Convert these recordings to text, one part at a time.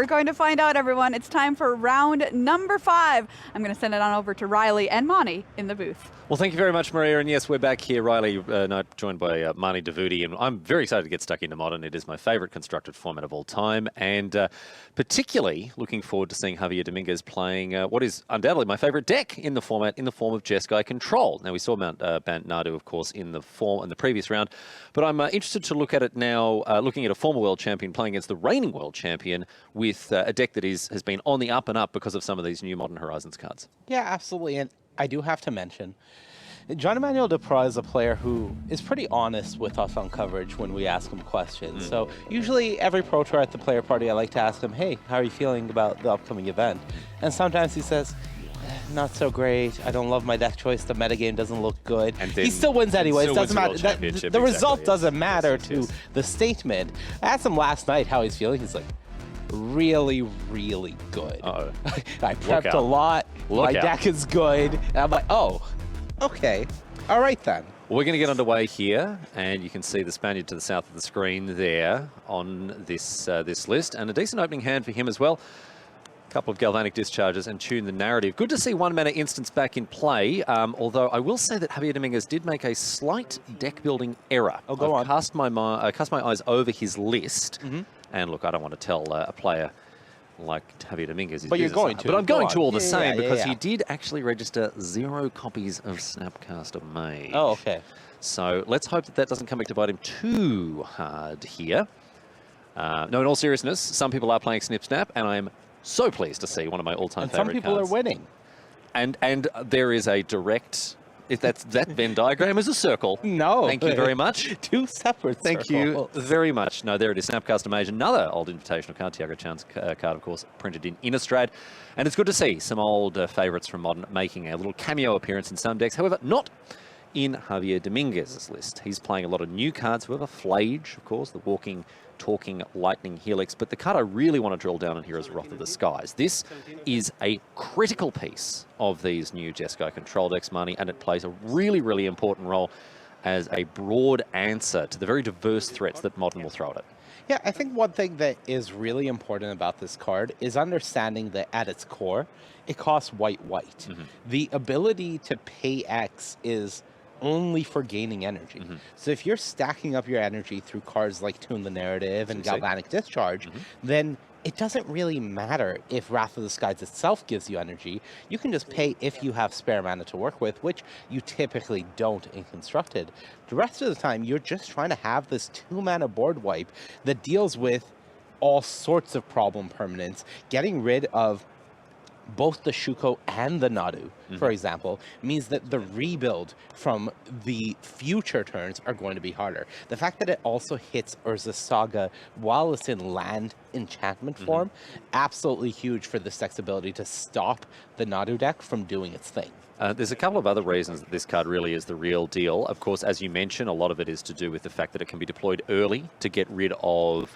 We're going to find out, everyone. It's time for round number 5. I'm going to send it on over to Riley and Monty in the booth. Well, thank you very much, Maria. And yes, we're back here. Riley, joined by Mani Davudi. And I'm very excited to get stuck into Modern. It is my favourite constructed format of all time. And particularly looking forward to seeing Javier Dominguez playing what is undoubtedly my favourite deck in the format, in the form of Jeskai Control. Now, we saw Bant Nadu, of course, in the previous round. But I'm interested to look at it now, looking at a former world champion playing against the reigning world champion with a deck that has been on the up and up because of some of these new Modern Horizons cards. Yeah, absolutely. And I do have to mention, Jean-Emmnuel Depraz is a player who is pretty honest with us on coverage when we ask him questions. So usually every Pro Tour at the player party, I like to ask him, hey, how are you feeling about the upcoming event? And sometimes he says, not so great. I don't love my deck choice. The metagame doesn't look good. And he still wins anyway. It doesn't matter. The result doesn't matter to the statement. I asked him last night how he's feeling. He's like, really, really good. Uh-oh. I prepped a lot. My deck is good. And I'm like, oh, okay. All right, then. We're going to get underway here, and you can see the Spaniard to the south of the screen there on this list, and a decent opening hand for him as well. A couple of galvanic discharges and tune the narrative. Good to see 1-mana instance back in play, although I will say that Javier Dominguez did make a slight deck-building error. Oh, go on. Cast my eyes over his list, and look, I don't want to tell a player like Javier Dominguez. But you're going to. But I'm going to all the same, because he did actually register 0 copies of Snapcaster Mage. Oh, okay. So let's hope that doesn't come back to bite him too hard here. No, in all seriousness, some people are playing Snip Snap, and I am so pleased to see one of my all-time favorite cards. And some people are winning. And there is a direct... If that Venn diagram is a circle. No. Thank you very much. 2 separate circles. Thank you very much. No, there it is. Snapcaster Mage, another old invitational card. Tiago Chan's card, of course, printed in Innistrad. And it's good to see some old favourites from Modern making a little cameo appearance in some decks. However, not in Javier Dominguez's list. He's playing a lot of new cards. However, Flage, of course, the walking, talking lightning helix. But the card I really want to drill down on here is Wrath of the Skies. This is a critical piece of these new Jeskai control decks, Marnie, and it plays a really, really important role as a broad answer to the very diverse threats that Modern will throw at it. Yeah, I think one thing that is really important about this card is understanding that at its core, it costs white. The ability to pay X is only for gaining energy. So if you're stacking up your energy through cards like Tune the Narrative and Galvanic Discharge, then it doesn't really matter if Wrath of the Skies itself gives you energy. You can just pay if you have spare mana to work with, which you typically don't in Constructed. The rest of the time, you're just trying to have this 2-mana board wipe that deals with all sorts of problem permanents, getting rid of both the Shuko and the Nadu, for example, means that the rebuild from the future turns are going to be harder. The fact that it also hits Urza's Saga while it's in land enchantment form, absolutely huge for this deck's ability to stop the Nadu deck from doing its thing. There's a couple of other reasons that this card really is the real deal. Of course, as you mentioned, a lot of it is to do with the fact that it can be deployed early to get rid of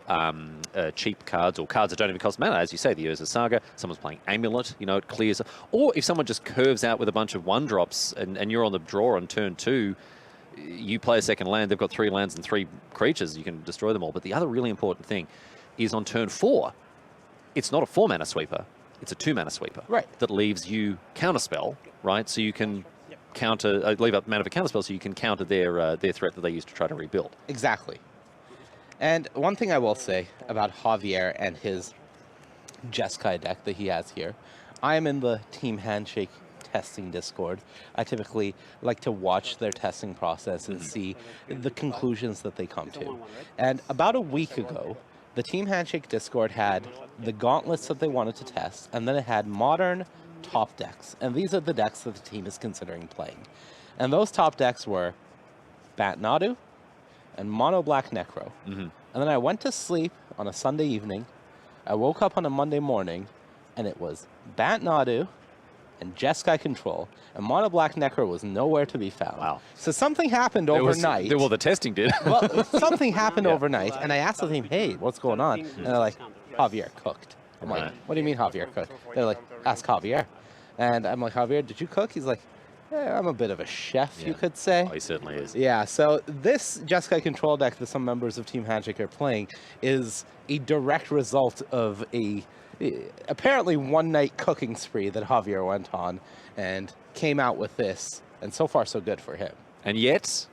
cheap cards or cards that don't even cost mana. As you say, the Urza Saga, someone's playing Amulet, you know, it clears. Or if someone just curves out with a bunch of 1-drops and you're on the draw on turn 2, you play a second land, they've got 3 lands and 3 creatures, you can destroy them all. But the other really important thing is on turn 4, it's not a 4-mana sweeper. It's a 2-mana sweeper that leaves you counterspell, right? So you can counter, leave up mana for counterspell, so you can counter their threat that they used to try to rebuild. Exactly. And one thing I will say about Javier and his Jeskai deck that he has here, I am in the Team Handshake testing Discord. I typically like to watch their testing process and see the conclusions that they come to. And about a week ago, the Team Handshake Discord had the gauntlets that they wanted to test, and then it had Modern top decks. And these are the decks that the team is considering playing. And those top decks were Bant Nadu and Mono Black Necro. And then I went to sleep on a Sunday evening. I woke up on a Monday morning, and it was Bant Nadu and Jeskai Control, and Mono Black Necro was nowhere to be found. Wow. So something happened overnight. Well, the testing did. Well, something happened overnight, and I asked the team, hey, what's going on? And they're like, Javier cooked. I'm like, what do you mean Javier cooked? They're like, ask Javier. And I'm like, Javier, did you cook? He's like, I'm a bit of a chef, Yeah. you could say. Oh, he certainly is. Yeah, so this Jeskai control deck that some members of Team Magic are playing is a direct result of a apparently one-night cooking spree that Javier went on and came out with this, and so far so good for him. And yet,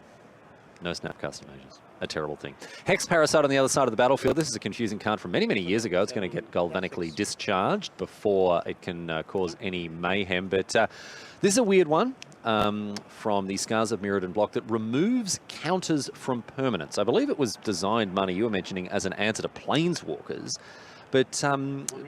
no snap customations. A terrible thing. Hex Parasite on the other side of the battlefield. This is a confusing card from many, many years ago. It's going to get galvanically discharged before it can cause any mayhem. But this is a weird one from the Scars of Mirrodin block that removes counters from permanents. I believe it was designed, Money, you were mentioning, as an answer to Planeswalkers. But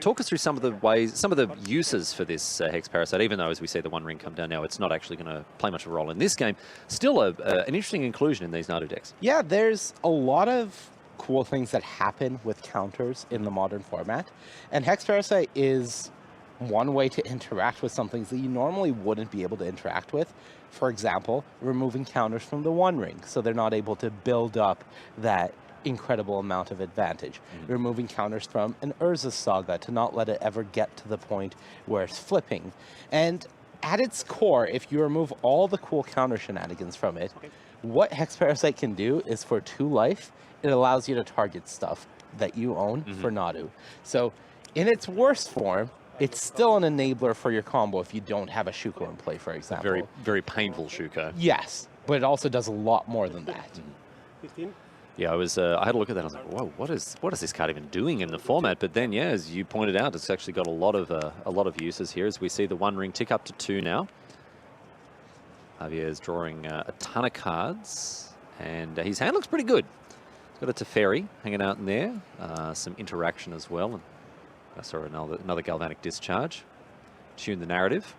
talk us through some of the ways, some of the uses for this Hex Parasite, even though, as we see the One Ring come down now, it's not actually going to play much of a role in this game. Still an interesting inclusion in these Nadu decks. Yeah, there's a lot of cool things that happen with counters in the modern format. And Hex Parasite is one way to interact with some things that you normally wouldn't be able to interact with. For example, removing counters from the One Ring, so they're not able to build up that incredible amount of advantage. Removing counters from an Urza Saga to not let it ever get to the point where it's flipping. And at its core, if you remove all the cool counter shenanigans from it, what Hex Parasite can do is for 2 life, it allows you to target stuff that you own for Nadu. So in its worst form, it's still an enabler for your combo if you don't have a Shuko in play, for example. Very, very painful Shuko. Yes, but it also does a lot more than that. 15. Yeah, I had a look at that. I was like, whoa, what is this card even doing in the format? But then, yeah, as you pointed out, it's actually got a lot of uses here. As we see the One Ring tick up to 2 now. Javier's drawing a ton of cards, and his hand looks pretty good. He's got a Teferi hanging out in there, some interaction as well. And I saw another Galvanic Discharge. Tune the narrative.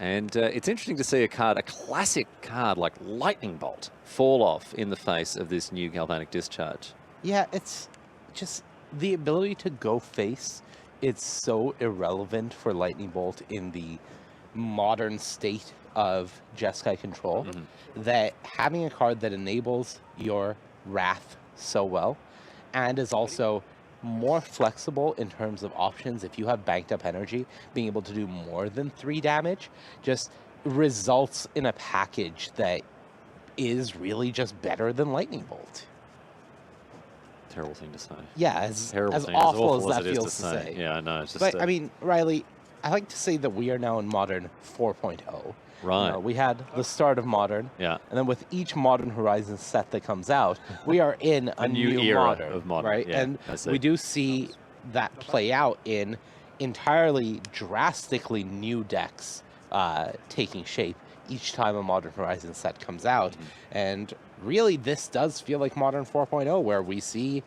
And it's interesting to see a classic card like Lightning Bolt, fall off in the face of this new Galvanic Discharge. Yeah, it's just the ability to go face. It's so irrelevant for Lightning Bolt in the modern state of Jeskai control that having a card that enables your Wrath so well and is also more flexible in terms of options. If you have banked up energy, being able to do more than 3 damage just results in a package that is really just better than Lightning Bolt. Terrible thing to say. Yeah, as Terrible as thing, awful as it that is feels to say. Yeah, I know. It's just, But I mean, Riley, I like to say that we are now in Modern 4.0. right. You know, we had the start of Modern, Yeah. and then with each Modern Horizons set that comes out, we are in a new new era Modern, of Modern, right? yeah, And I see. we do see that play out in entirely drastically new decks taking shape each time a Modern Horizons set comes out. And really, this does feel like Modern 4.0, where we see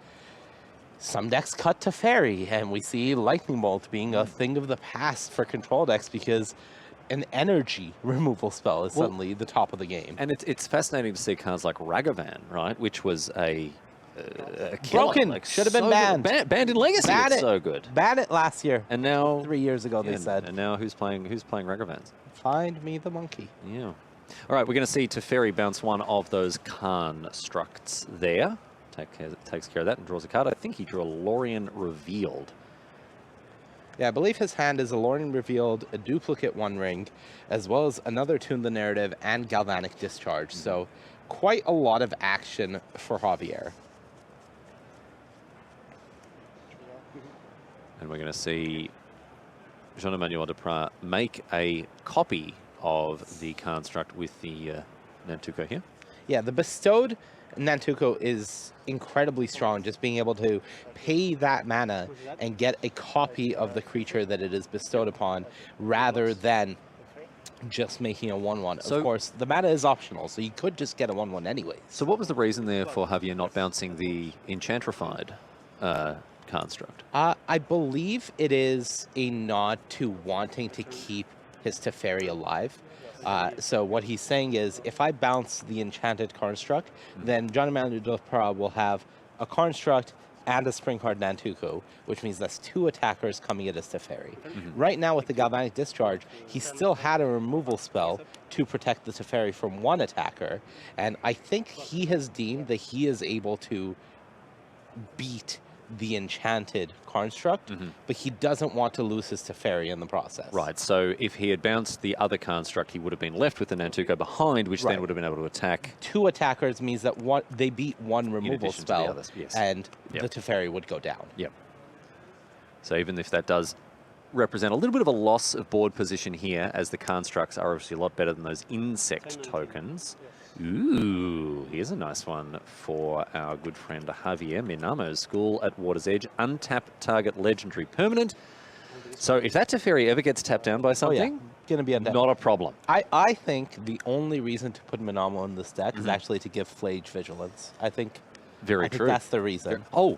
some decks cut to Fairy, and we see Lightning Bolt being a thing of the past for control decks because an energy removal spell is suddenly the top of the game. And it's fascinating to see cards like Ragavan, right, which was a killer. Broken. Like, Should have been so banned. good. Banned in Legacy. Ban It's it. so good. Ban it last year. And now 3 years ago, they yeah, said. And now who's playing Ragavans? Find me the monkey. Yeah. All right, we're going to see Teferi bounce one of those constructs there. Takes care of that and draws a card. I think he drew a Lorien Revealed. Yeah, I believe his hand is a Lorien Revealed, a duplicate One Ring, as well as another Tune the Narrative and Galvanic Discharge. So quite a lot of action for Javier. And we're going to see Jean-Emmnuel Depraz make a copy of the construct with the Nantuko here. Yeah, the bestowed Nantuko is incredibly strong, just being able to pay that mana and get a copy of the creature that it is bestowed upon rather than just making a 1/1. So- Of course, the mana is optional, so you could just get a 1/1 anyways. So what was the reason there for Javier not bouncing the Enchantrified construct? I believe it is a nod to wanting to keep his Teferi alive. So what he's saying is, if I bounce the Enchanted Construct, then Jean-Emmnuel Depraz will have a Construct and a Spring Card Nantuko, which means that's 2 attackers coming at his Teferi. Right now with the Galvanic Discharge, he still had a removal spell to protect the Teferi from 1 attacker, and I think he has deemed that he is able to beat the enchanted construct, but he doesn't want to lose his Teferi in the process. Right, so if he had bounced the other construct, he would have been left with the Nantuko behind, which then would have been able to attack. 2 attackers means that they beat 1 removal spell, others, yes. and the Teferi would go down. Yep. So even if that does represent a little bit of a loss of board position here, as the constructs are obviously a lot better than those insect tokens. Ooh, here's a nice one for our good friend Javier. Minamo's School at Water's Edge. Untap target legendary permanent. So if that Teferi ever gets tapped down by something, Gonna be undead. not a problem. I think the only reason to put Minamo in this deck is actually to give Flage Vigilance. I think Very true. that's the reason. Oh,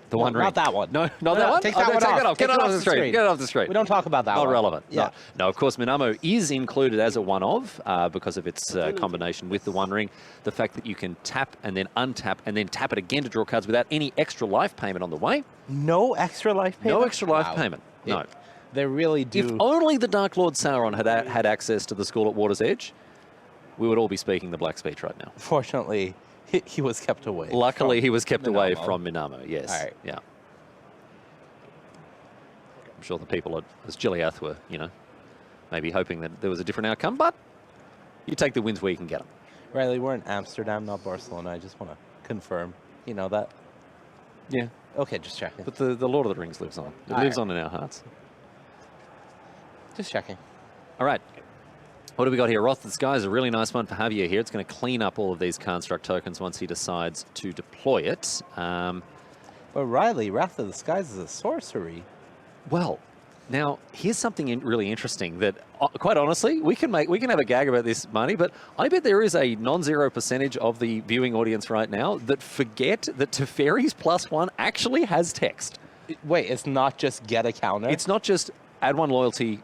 the one ring. Not that one. No, not that one? Take that one take off. it off. Get it off the street. Get it off the street. We don't talk about that Not one. relevant. Yeah. No, of course, Minamo is included as a one-of because of its combination with the One Ring. The fact that you can tap and then untap and then tap it again to draw cards without any extra life payment on the way. No extra life payment? No extra life payment. No. They really do. If only the Dark Lord Sauron had access to the School at Water's Edge, we would all be speaking the Black speech right now. Fortunately, he was kept away. Luckily, he was kept away Minamo. from Minamo, yes. All right. Yeah. I'm sure the people at Giliath were, maybe hoping that there was a different outcome, but you take the wins where you can get them. Riley, we're in Amsterdam, not Barcelona. I just want to confirm. You know that? Yeah. Okay, just checking. But the Lord of the Rings lives on. It lives on in our hearts. Just checking. All right. What do we got here? Wrath of the Sky is a really nice one for Javier here. It's going to clean up all of these construct tokens once he decides to deploy it. But Riley, Wrath of the Skies is a sorcery. Well, now here's something really interesting that, quite honestly, we can have a gag about this, Marnie, but I bet there is a non-zero percentage of the viewing audience right now that forget that Teferi's +1 actually has text. Wait, it's not just get a counter? It's not just add 1 loyalty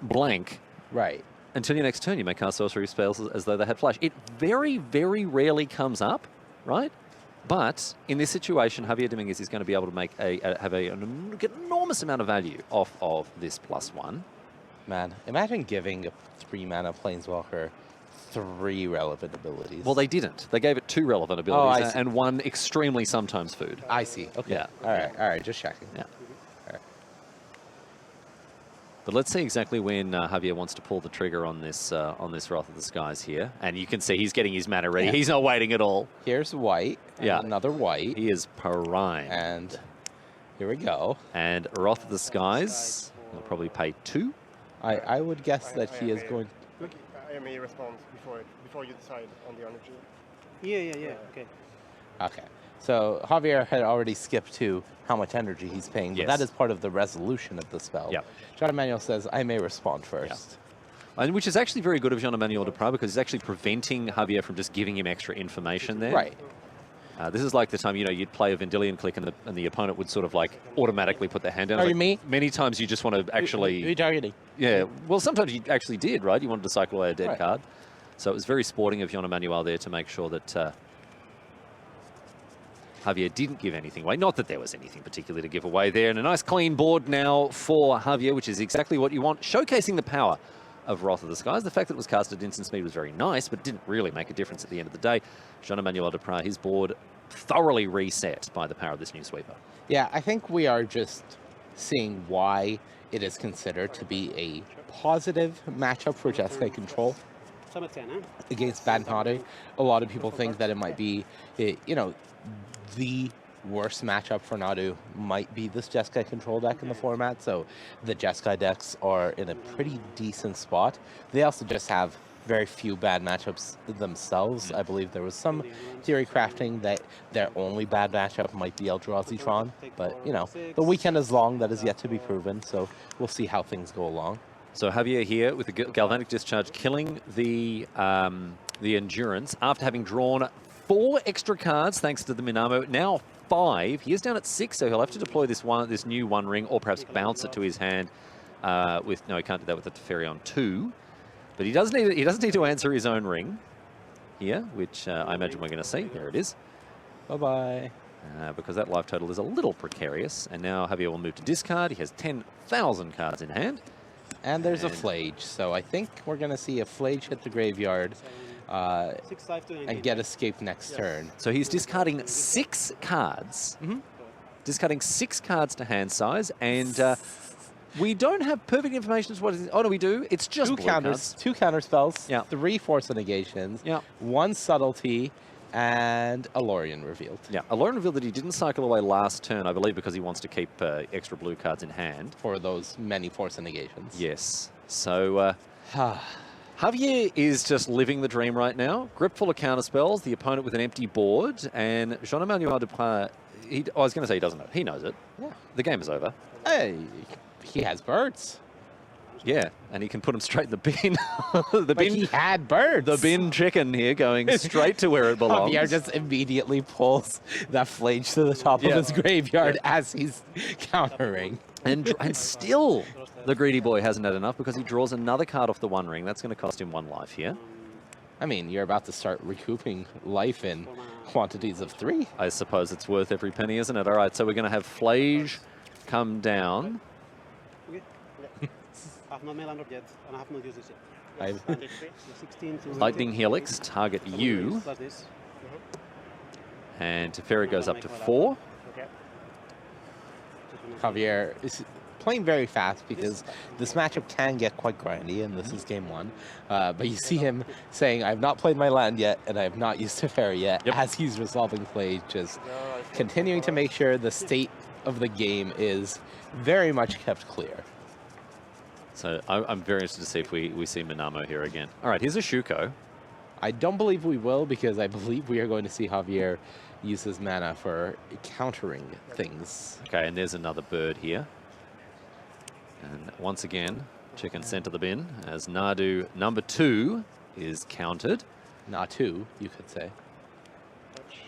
blank. Right. Until your next turn, you may cast sorcery spells as though they had flash. It very, very rarely comes up, right? But in this situation, Javier Dominguez is going to be able to make get an enormous amount of value off of this +1. Man, imagine giving a 3-mana Planeswalker 3 relevant abilities. Well, they didn't. They gave it 2 relevant abilities and 1 extremely sometimes food. I see. Okay. Yeah. All right. Just checking. Yeah. All right. But let's see exactly when Javier wants to pull the trigger on this Wrath of the Skies here. And you can see he's getting his mana ready. Yeah. He's not waiting at all. Here's white. Yeah. Another white. He is primed. And here we go. And Wrath of the Skies will probably pay 2. I would guess that he is going... I may respond before you decide on the energy. Yeah. Okay. Okay. So Javier had already skipped to how much energy he's paying, but Yes. that is part of the resolution of the spell. Yeah. Jean-Emmnuel says, I may respond first. And which is actually very good of Jean-Emmnuel Depraz because he's actually preventing Javier from just giving him extra information there. Right. This is like the time, you'd play a Vendilion click and the opponent would sort of like automatically put their hand down. Are you Like, me? Many times you just want to actually... Who are you targeting? Yeah, well, sometimes you actually did, right? You wanted to cycle away a dead Right. card. So it was very sporting of Jean-Emmnuel there to make sure that Javier didn't give anything away. Not that there was anything particularly to give away there. And a nice clean board now for Javier, which is exactly what you want, showcasing the power of Wrath of the Skies. The fact that it was cast at instant speed was very nice, but didn't really make a difference at the end of the day. Jean-Emmnuel Depraz, his board thoroughly reset by the power of this new sweeper. Yeah, I think we are just seeing why it is considered to be a positive matchup for Jeskai control against Bant. A lot of people think that it might be, the worst matchup for Nadu might be this Jeskai control deck in the format. So the Jeskai decks are in a pretty decent spot. They also just have very few bad matchups themselves. I believe there was some theory crafting that their only bad matchup might be Eldrazi Tron, but the weekend is long. That is yet to be proven, so we'll see how things go along. So Javier here with the Galvanic Discharge killing the Endurance after having drawn 4 extra cards thanks to the Minamo. Now 5. He is down at 6, so he'll have to deploy this new One Ring or perhaps bounce it to his hand he can't do that with the Teferi on 2. But he does need to answer his own ring here, which I imagine we're going to see. There it is. Bye-bye. Because that life total is a little precarious. And now Javier will move to discard. He has 10,000 cards in hand. And there's a Flage, so I think we're going to see a Flage hit the graveyard and get escape next turn. So he's discarding 6 cards discarding 6 cards to hand size, and we don't have perfect information as to what it is. Oh, no, we do. It's just 2 blue counters, cards. 2 counter spells, Yeah. 3 force negations, Yeah. 1 subtlety, and a Lorien revealed. Yeah, Alone revealed that he didn't cycle away last turn, I believe, because he wants to keep extra blue cards in hand. For those many force negations. Yes. So Javier is just living the dream right now. Grip full of counter spells, the opponent with an empty board, and Jean-Emmnuel Depraz, I was going to say he doesn't know. He knows it. Yeah. The game is over. Hey, he has birds. Yeah, and he can put them straight in the bin. But he had birds. The bin chicken here going straight to where it belongs. Javier just immediately pulls that flage to the top of his graveyard as he's countering. And still, the greedy boy hasn't had enough because he draws another card off the One Ring. That's going to cost him 1 life here. I mean, you're about to start recouping life in quantities of 3. I suppose it's worth every penny, isn't it? All right, so we're going to have Flage come down. I have not made land yet, and I have not used this I- yet. 16 to Lightning Helix, target you. Plus this. And Teferi goes up to 4. Okay. Javier is playing very fast because this matchup can get quite grindy, and this is game 1. But you see him saying, "I've not played my land yet, and I have not used Teferi yet," Yep. as he's resolving play, just No, I think continuing to make sure the state of the game is very much kept clear. So I'm very interested to see if we see Minamo here again. All right, here's a Shuko. I don't believe we will, because I believe we are going to see Javier use his mana for countering things. Okay, and there's another bird here. And once again, chicken sent to the bin as Nadu number 2 is countered. Not 2, you could say.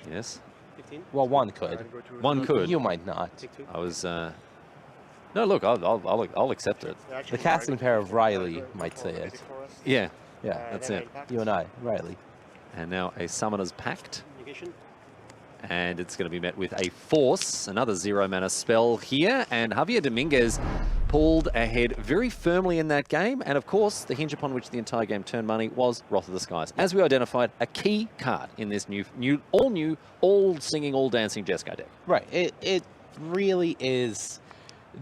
Yes, 15. Well, 1 could. I'll go to- one could. You might not. Take 2. I was. No, look, I'll accept it. Yeah, actually, The casting I go pair to- of Riley I go might for say it. Basic Forest, Yeah, Yeah, that's then it. Impact. you and I, Riley. and now a Summoner's Pact. Negation. And it's going to be met with a Force, another 0 mana spell here. And Javier Dominguez pulled ahead very firmly in that game. And of course, the hinge upon which the entire game turned money was Wrath of the Skies. As we identified, a key card in this all singing, all dancing Jeskai deck. Right. It really is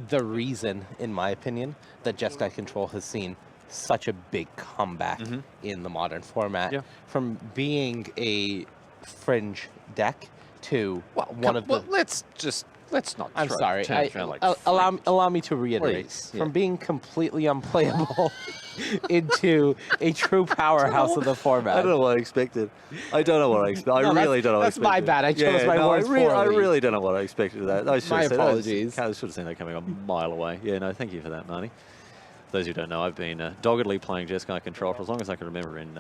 the reason, in my opinion, that Jeskai Control has seen such a big comeback in the modern format. Yeah. From being a fringe deck to one of the... let's not. I'm sorry. turn it around like Allow me to reiterate. Please, From yeah. being completely unplayable into a true powerhouse of the format. I don't know what I expected. I don't know what I expected. No, I really don't know what I that's my expected. bad. I chose my words I poorly. really don't know what I expected of that. I should My have said apologies. I should have seen that coming a mile away. Yeah, no, thank you for that, Marty. For those who don't know, I've been doggedly playing Jeskai Control for as long as I can remember in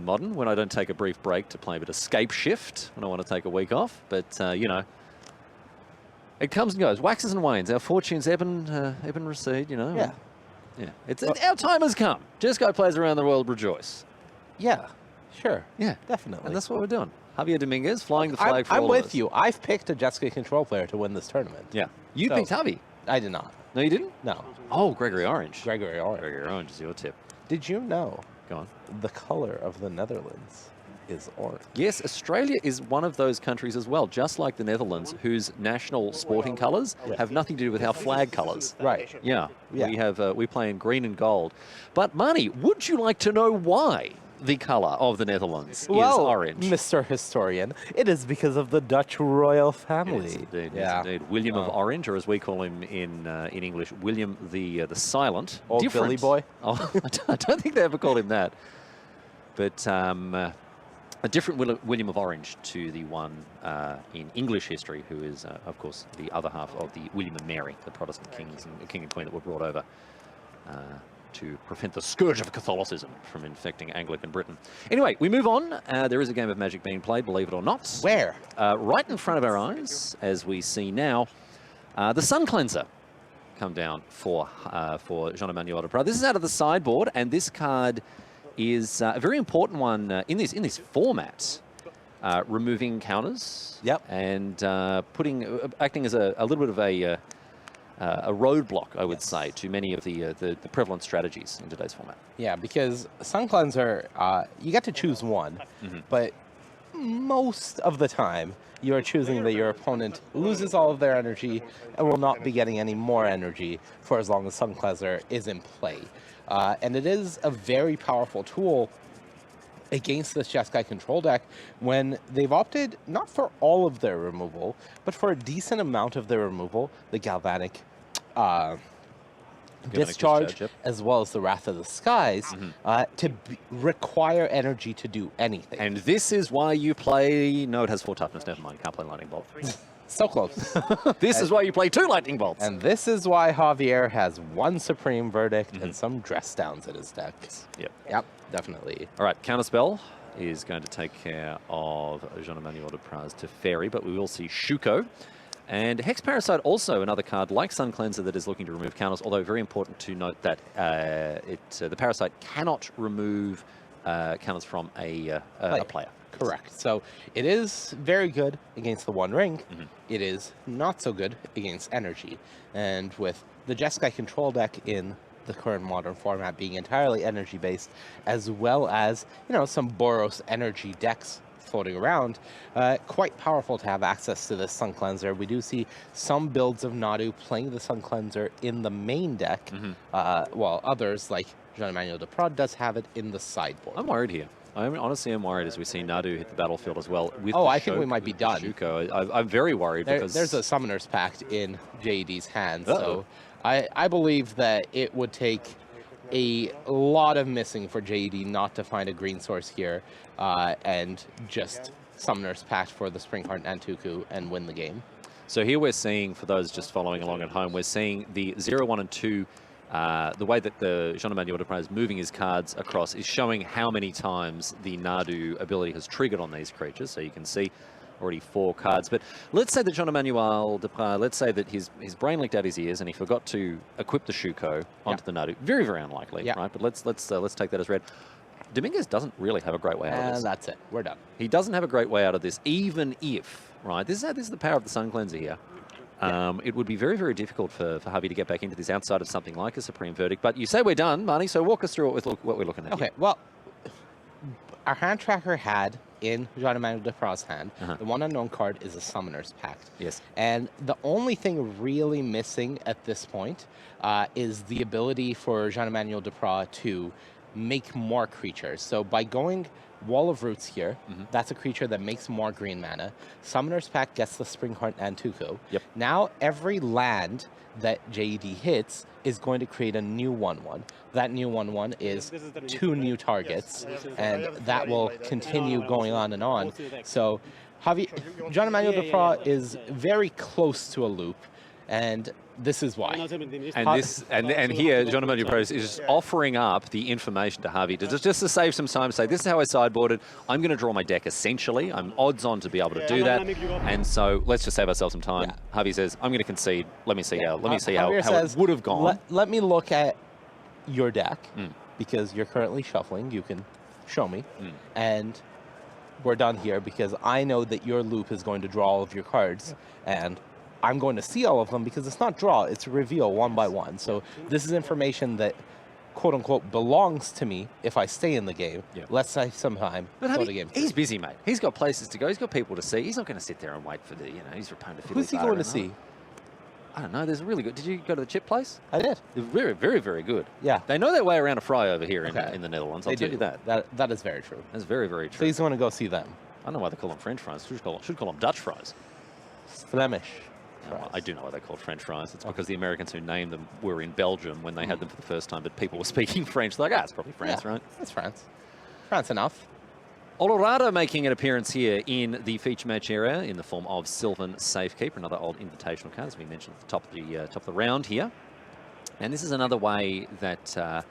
Modern, when I don't take a brief break to play a bit of Scape Shift when I want to take a week off. But, you know, it comes and goes, waxes and wanes. Our fortunes ebb and recede, you know. Yeah. Yeah, our time has come. Jeskai players around the world rejoice. Yeah, sure. Yeah, Definitely. and that's what we're doing. Javier Dominguez flying the flag for I'm all of with us. you. I've picked a Jeskai Control player to win this tournament. Yeah, you So- picked Javi. I did not. No, you didn't. No. Oh, Gregory Orange. Gregory Orange. Gregory Orange is your tip. Did you know Go on. the color of the Netherlands is orange? Yes, Australia is one of those countries as well, just like the Netherlands, whose national sporting colours have nothing to do with our flag colours. Right. Yeah, Yeah. we play in green and gold. But Marnie, would you like to know why the colour of the Netherlands is orange? Mr. Historian, it is because of the Dutch royal family. Yes, indeed. Yeah. Yes, indeed. William of Orange, or as we call him in English, William the Silent. Old Different. Billy boy? Oh, I don't think they ever called him that. But a different William of Orange to the one in English history, who is, of course, the other half of the William and Mary, the Protestant kings and king and queen that were brought over to prevent the scourge of Catholicism from infecting Anglican Britain. Anyway, we move on. There is a game of Magic being played, believe it or not. Where? Right in front of our eyes, as we see now, the Sun Cleanser come down for Jean-Emmnuel Depraz. This is out of the sideboard, and this card is a very important one in this format. Removing counters. Yep. And acting as a little bit of a roadblock, I would say, to many of the prevalent strategies in today's format. Yeah, because Sun Cleanser, you get to choose one, but most of the time, you are choosing that your opponent loses all of their energy and will not be getting any more energy for as long as Sun Cleanser is in play. And it is a very powerful tool against this Jeskai control deck when they've opted not for all of their removal, but for a decent amount of their removal, the Galvanic discharge, yep. as well as the Wrath of the Skies, to require energy to do anything. And this is why you play... No, it has 4 toughness. Never mind. Can't play Lightning Bolt. So close. This is why you play 2 Lightning Bolts. And this is why Javier has 1 Supreme Verdict and some Dress Downs in his deck. Yep. Yep, definitely. All right, Counterspell is going to take care of Jean-Emmnuel Depraz to Fairy, but we will see Shuko. And Hex Parasite, also another card like Sun Cleanser that is looking to remove counters, although very important to note that the Parasite cannot remove counters from a player. Correct. So it is very good against the One Ring. It is not so good against energy. And with the Jeskai control deck in the current modern format being entirely energy-based, as well as, some Boros energy decks floating around, quite powerful to have access to this Sun Cleanser. We do see some builds of Nadu playing the Sun Cleanser in the main deck, while others, like Jean-Emmnuel Depraz, does have it in the sideboard. I'm worried here. Honestly, I'm worried as we see Nadu hit the battlefield as well. With I think we might be done. Shuko. I'm very worried because... There's a Summoner's Pact in JED's hands, so I believe that it would take a lot of missing for JED not to find a green source here and just Summoner's Pact for the Springheart Nantuku and win the game. So here we're seeing, for those just following along at home, we're seeing the 0, 1, and 2. The way that the Jean-Emmnuel Depraz is moving his cards across is showing how many times the Nadu ability has triggered on these creatures. So you can see already 4 cards. But let's say that Jean-Emmnuel Depraz, let's say that his brain leaked out his ears and he forgot to equip the Shuko onto the Nadu. Very, very unlikely, right? But let's take that as read. Dominguez doesn't really have a great way out of this. That's it. We're done. He doesn't have a great way out of this, even if, right? This is the power of the Sun Cleanser here. It would be very, very difficult for Javi to get back into this outside of something like a Supreme Verdict. But you say we're done, Marnie, so walk us through what we're looking at. Okay, well, our hand tracker had in Jean-Emmnuel Depraz's hand, the one unknown card is a Summoner's Pact. Yes. And the only thing really missing at this point is the ability for Jean-Emmnuel Depraz to make more creatures. So by going Wall of Roots here, that's a creature that makes more green mana. Summoner's Pact gets the Springheart Nantuku. Yep. Now every land that JED hits is going to create a new 1/1. That new 1/1 is 2 new targets, and that will continue going on and on. So Jean-Emmnuel Depraz is very close to a loop, and this is why. And here, Jean-Emmnuel Depraz is just offering up the information to Javi to just to save some time. Say, this is how I sideboarded. I'm going to draw my deck essentially. I'm odds on to be able to do that. And so let's just save ourselves some time. Javi says, I'm going to concede. Let me see how it would have gone. Let me look at your deck because you're currently shuffling. You can show me, and we're done here because I know that your loop is going to draw all of your cards, and I'm going to see all of them because it's not draw, it's reveal one by one. So this is information that, quote unquote, belongs to me if I stay in the game. Let's save some time. But he's busy, mate. He's got places to go. He's got people to see. He's not going to sit there and wait for his opponent to fill. Who's he going to see? I don't know. There's really good. Did you go to the chip place? I did. They're very, very, very good. Yeah. They know their way around a fry over here in the Netherlands. I'll tell you that. That is very true. That's very, very true. So he's going to go see them. I don't know why they call them French fries. Should call them Dutch fries. Flemish. I do know why they're called French fries. It's because the Americans who named them were in Belgium when they had them for the first time, but people were speaking French. They're like, it's probably France, right? It's France. France enough. Olorada making an appearance here in the feature match area in the form of Sylvan Safekeeper, another old invitational card, as we mentioned at the top of the round here. And this is another way that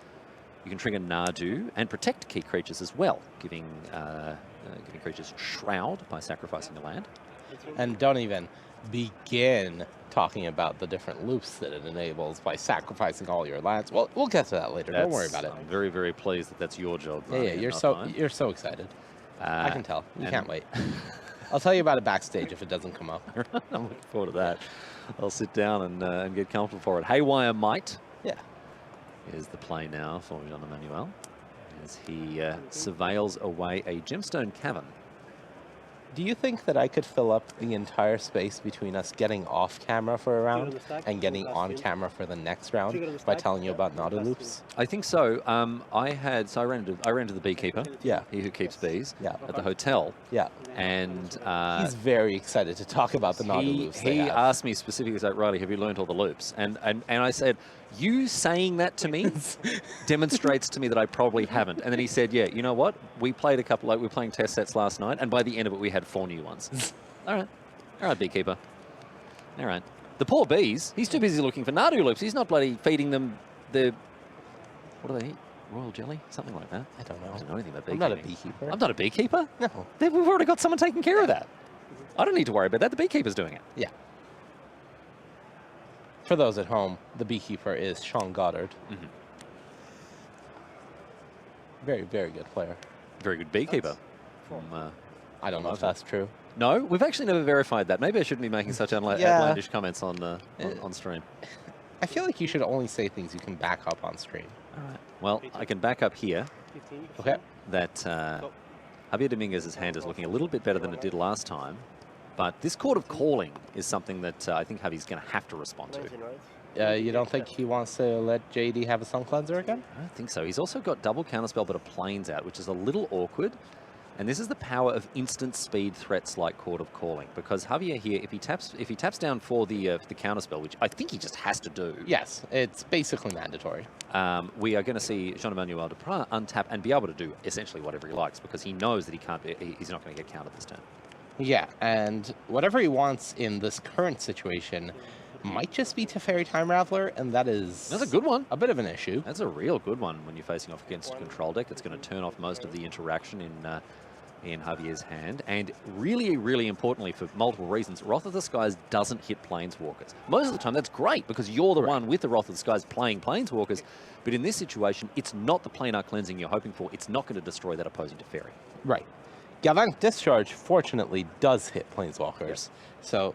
you can trigger Nadu and protect key creatures as well, giving creatures Shroud by sacrificing a land. And don't even begin talking about the different loops that it enables by sacrificing all your lands. Well, we'll get to that later. Don't worry about it. I'm very, very pleased that that's your job. Yeah, you're so excited. I can tell. You can't wait. I'll tell you about it backstage if it doesn't come up. I'm looking forward to that. I'll sit down and get comfortable for it. Haywire Might. Yeah. Is the play now for Jean-Emmnuel as he surveils away a Gemstone Cavern. Do you think that I could fill up the entire space between us getting off camera for a round the stack, and getting last on spin. camera for the next round Trigger on the by stack, telling you about Nadu last loops? I think so. I ran into the beekeeper, Yeah, he who keeps bees, yeah, at the hotel, yeah. and He's very excited to talk about the Nadu loops they he have. asked me specifically, like, Riley, have you learned all the loops? And I said, you saying that to me demonstrates to me that I probably haven't. And then he said, yeah, you know what? We played we were playing test sets last night, and by the end of it, we had 4 new ones. All right, beekeeper. All right. The poor bees, he's too busy looking for Nadu loops. He's not bloody feeding them the, what do they eat? Royal jelly? Something like that. I don't know. I don't know anything about I'm beekeeping. not a beekeeper. I'm not a beekeeper? No. We've already got someone taking care of that. I don't need to worry about that. The beekeeper's doing it. Yeah. For those at home, the beekeeper is Sean Goddard. Mm-hmm. Very, very good player. Very good beekeeper. I don't know if that's true. No, we've actually never verified that. Maybe I shouldn't be making such Yeah. outlandish comments on stream. I feel like you should only say things you can back up on stream. All right. Well, I can back up here 15. Okay. that Javier Dominguez's hand is looking a little bit better than it did last time. But this Court of Calling is something that I think Javier's going to have to respond to. 19, right? You don't think he wants to let JD have a Sun Cleanser again? I don't think so. He's also got double counterspell but a planes out, which is a little awkward. And this is the power of instant speed threats like Court of Calling, because Javier here, if he taps down for the counterspell, which I think he just has to do. Yes, it's basically mandatory. We are going to see Jean-Emmnuel Depraz untap and be able to do essentially whatever he likes, because he knows that he's not going to get countered this turn. Yeah, and whatever he wants in this current situation might just be Teferi Time Raveler, and that's a good one. A bit of an issue. That's a real good one when you're facing off against a control deck. It's going to turn off most of the interaction in Javier's hand. And really, really importantly, for multiple reasons, Wrath of the Skies doesn't hit Planeswalkers. Most of the time, that's great, because you're the one with the Wrath of the Skies playing Planeswalkers. But in this situation, it's not the planar cleansing you're hoping for. It's not going to destroy that opposing Teferi. Right. Galvanic Discharge, fortunately, does hit Planeswalkers. Yes. So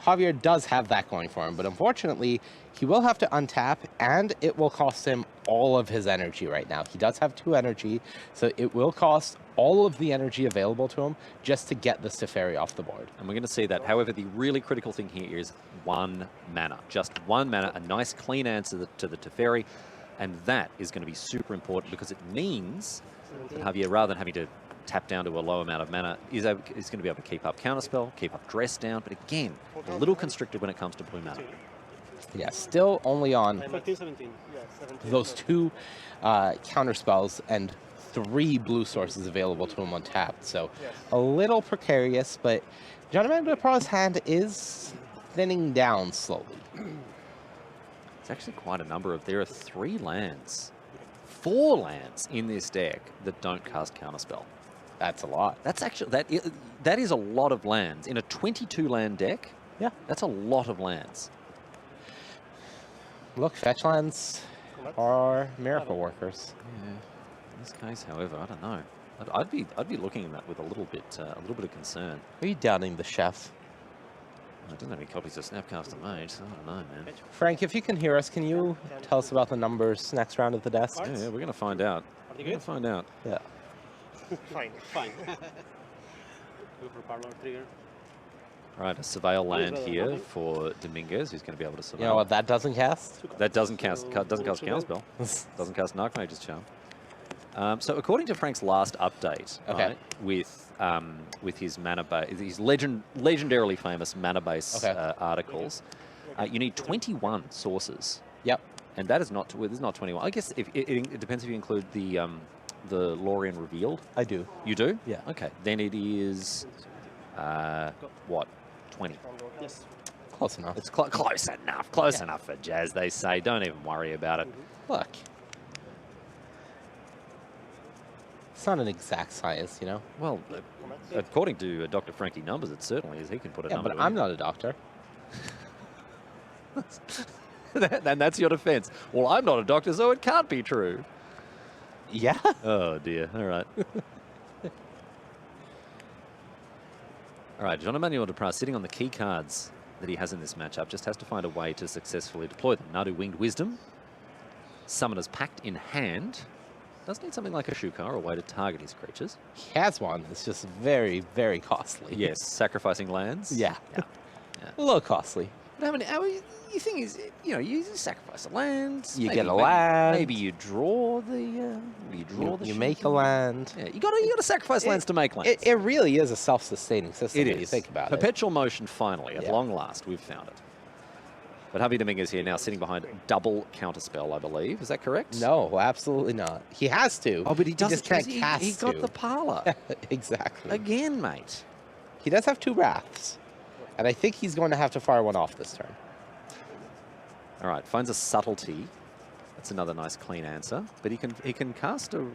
Javier does have that going for him, but unfortunately, he will have to untap, and it will cost him all of his energy right now. He does have 2 energy, so it will cost all of the energy available to him just to get the Teferi off the board. And we're going to see that. However, the really critical thing here is 1 mana. Just 1 mana, a nice clean answer to the Teferi. And that is going to be super important, because it means that Javier, rather than having to tap down to a low amount of mana, is going to be able to keep up Counterspell, keep up Dress down. But again, a little constricted when it comes to blue mana. Yeah, still only on 13, 17. Yeah, 17. those 2 counter spells and 3 blue sources available to him untapped. So a little precarious, but Jean-Emmnuel Depraz's hand is thinning down slowly. It's actually quite a number of... There are 3 lands, 4 lands in this deck that don't cast Counterspell. That's a lot. That's actually... That is a lot of lands. In a 22-land deck, Yeah. that's a lot of lands. Look, fetch lands are miracle workers. Yeah. In this case, however, I don't know. I'd be looking at that with a little bit of concern. Are you doubting the chef? I don't have any copies of Snapcaster Mage, so I don't know, man. Frank, if you can hear us, can you tell us about the numbers next round at the desk? Yeah, we're going to find out. Are they We're going good? to find out. Yeah. Fine. Fine. Go for Parlor trigger. All right, a Surveil land here for Dominguez, who's going to be able to surveil. You know what that doesn't cast? That doesn't cast Counterspell. Doesn't cast Archmage's Charm. So according to Frank's last update, Okay. right, with his mana base, his legendarily famous mana base Okay. articles, you need 21 sources, Yep. and that is not. This is not 21. I guess if it depends if you include the Lorien Revealed. I do. You do? Yeah. Okay. Then it is what, 20. Yes. Close enough. It's close enough. Close enough for Jazz, they say. Don't even worry about it. Look. It's not an exact science, you know? Well, according to Dr. Frankie Numbers, it certainly is. He can put a Yeah, number but to I'm it. not a doctor. And that's your defense. Well, I'm not a doctor, so it can't be true. Yeah. Oh, dear. All right. All right, Jean-Emmnuel Depraz, sitting on the key cards that he has in this matchup, just has to find a way to successfully deploy them. Nadu Winged Wisdom, Summoner's Pact in hand, does need something like a Shuka or a way to target his creatures. He has one. It's just very, very costly. Yes, sacrificing lands. Yeah. Yeah. A little costly. But you think is, you sacrifice the lands. You get a land. Maybe you draw the. You make a land. Yeah, you gotta sacrifice lands to make lands. It really is a self-sustaining system It when is. you think about it. Perpetual motion, finally, at Yeah. long last, we've found it. But Javier Dominguez here now sitting behind double counterspell, I believe. Is that correct? No, absolutely not. He has to. Oh, but he doesn't. just can't cast He got to. the parlor. Exactly. Again, mate. He does have 2 Wraths. And I think he's going to have to fire one off this turn. All right, finds a subtlety. That's another nice clean answer. But he can cast a.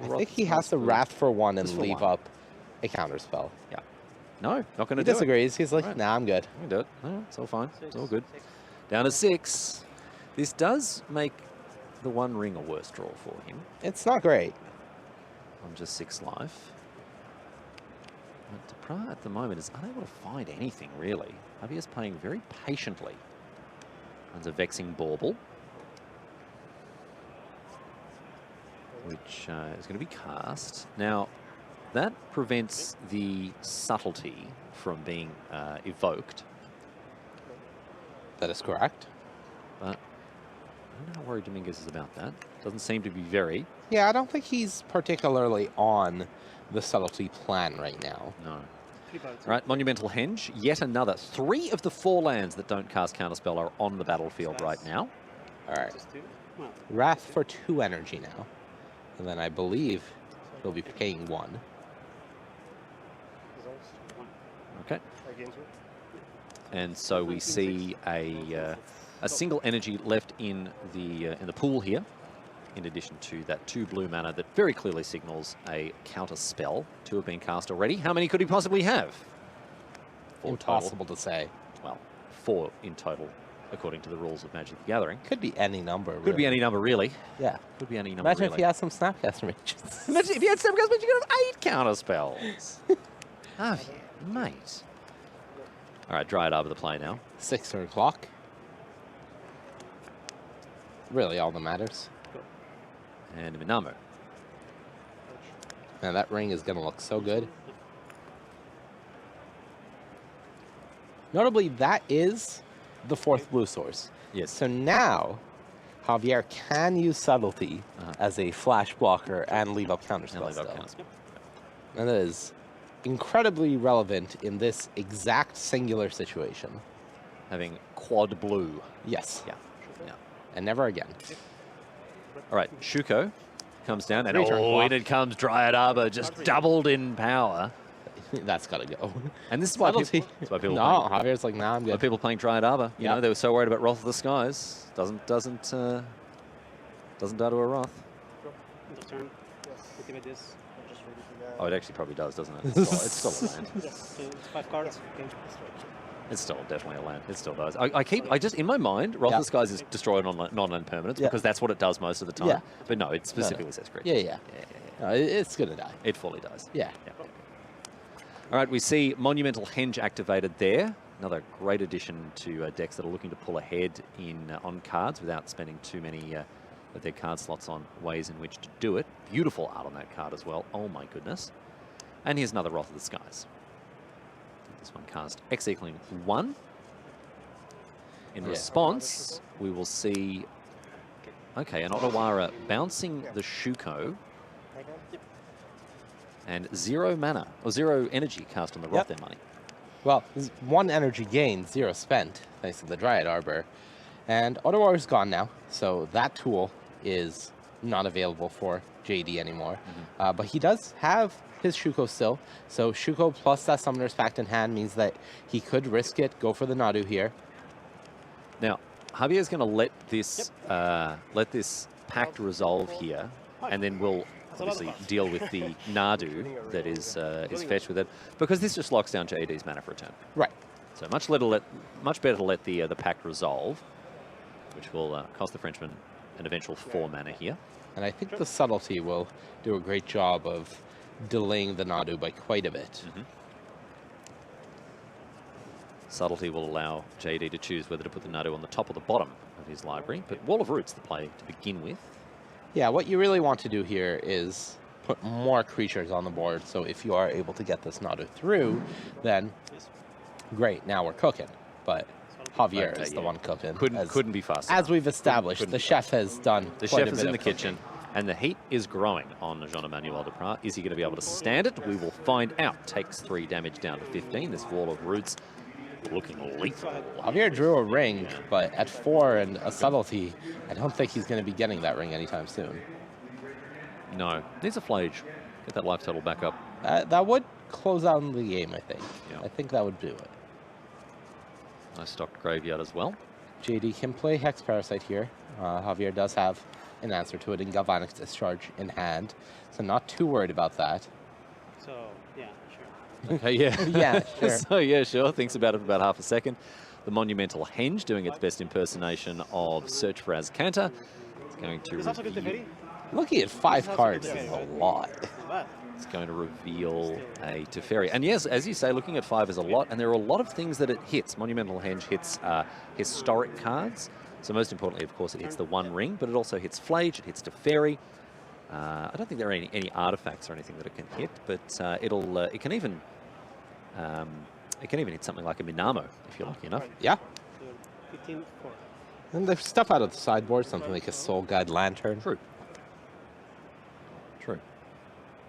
I think he has to Wrath for 1 and Just for leave one. up a counterspell. Yeah. No, not going to He do it. disagrees. He's like, Right. nah, I'm good. We can do it. No, it's all fine. It's all good. Down to 6. This does make the One Ring a worse draw for him. It's not great. On just 6 life. But Depraz at the moment is unable to find anything, really. Javier's playing very patiently. Runs a Vexing Bauble, which is going to be cast. Now, that prevents the subtlety from being evoked. That is correct. But I don't know how worried Dominguez is about that. Doesn't seem to be very. Yeah, I don't think he's particularly on the subtlety plan right now. No. Right, Monumental Henge, yet another. 3 of the 4 lands that don't cast Counterspell are on the battlefield right now. All right. Just 2? Well, Wrath for 2 energy now. And then I believe he'll be paying 1. Results. Okay. Against you. And so we see a single energy left in the pool here, in addition to that 2 blue mana that very clearly signals a counter spell. 2 have been cast already. How many could he possibly have? 4 Impossible to say. total. Well, 4 in total, according to the rules of Magic the Gathering. Could be any number. Could be any number, really. Yeah. Could be any number, Imagine really. if he has some Snapcaster mages. Imagine if you had 7 guys, but you could have 8 counter spells. Oh, yeah, mate. All right, Dryad Arbor the play now. 6 turn clock. Really all that matters. And Minamo. Man, that ring is going to look so good. Notably, that is the 4th blue source. Yes. So now, Javier can use subtlety as a flash blocker and leave up counterspell And leave up still. counterspell. And that is incredibly relevant in this exact singular situation. Having quad blue. Yes. Yeah. Yeah. And never again. All right, Shuko comes down, and 3 turn clock. in it comes Dryad Arbor, just doubled in power. That's got to go. And this is why Subtlety. people No, playing, Javier's like, nah, I'm why good. people playing Dryad Arbor. You Yep. know, they were so worried about Wrath of the Skies. Doesn't die to a Wrath. end of turn. Yes. Activate this. I'm just ready for that. Oh, it actually probably does, doesn't it? It's still a land. Yes. So it's 5 cards. Okay. It's still definitely a land. It still does. I just, in my mind, Wrath Yeah. of the Skies is destroy non-land permanents Yeah. because that's what it does most of the time. Yeah. But no, it specifically says creatures. Yeah, yeah. No, it's going to die. It fully does. Yeah. All right, we see Monumental Henge activated there. Another great addition to decks that are looking to pull ahead on cards without spending too many of their card slots on ways in which to do it. Beautiful art on that card as well. Oh my goodness. And here's another Wrath of the Skies. This one cast X equaling 1. In Yeah. response, we will see, okay, an Otawara bouncing the Shuko and 0 mana, or 0 energy cast on the Wrath Yep. there, money. Well, there's 1 energy gained, 0 spent, thanks to the Dryad Arbor. And Otawara's gone now, so that tool is not available for JD anymore. But he does have his Shuko still. So Shuko plus that Summoner's Pact in hand means that he could risk it, go for the Nadu here. Now, Javier's going to let this pact resolve here, and then we'll obviously deal with the Nadu that is fetched with it, because this just locks down JD's mana for a turn. Right. So much better to let the pact resolve, which will cost the Frenchman an eventual 4 mana here. And I think the Subtlety will do a great job of delaying the Nadu by quite a bit. Subtlety will allow JD to choose whether to put the Nadu on the top or the bottom of his library, but Wall of Roots the play to begin with. Yeah, what you really want to do here is put more creatures on the board. So if you are able to get this Nadu through, then great, now we're cooking. But Javier is the one cooking. Couldn't be faster. As we've established, the chef has done The quite chef a is bit in the of cooking. kitchen, and the heat is growing on Jean-Emmnuel Depraz. Is he going to be able to stand it? We will find out. Takes 3 damage down to 15. This wall of roots looking lethal. Javier drew a ring, but at 4 and a subtlety, I don't think he's going to be getting that ring anytime soon. No, needs a flage. Get that life total back up. That would close out the game, I think. Yeah. I think that would do it. Nice stocked graveyard as well. JD can play Hex Parasite here. Javier does have an answer to it in Galvanic Discharge in hand, so not too worried about that. So, yeah, sure. Okay, yeah. Yeah, sure. So, yeah, sure. Thinks about it for about half a second. The Monumental Henge doing its best impersonation of Search for Azcanta. It's going to Is also good reveal, Teferi? Looking at 5 cards is a lot. Not bad. it's going to reveal a Teferi. And yes, as you say, looking at 5 is a lot, and there are a lot of things that it hits. Monumental Henge hits historic cards. So most importantly, of course, it hits the One Ring, but it also hits Flage, it hits Teferi. I don't think there are any artifacts or anything that it can hit, but it can even hit something like a Minamo if you're lucky enough. Yeah. So, 15, 4. And there's stuff out of the sideboard, something like a Soul Guide Lantern. True. True.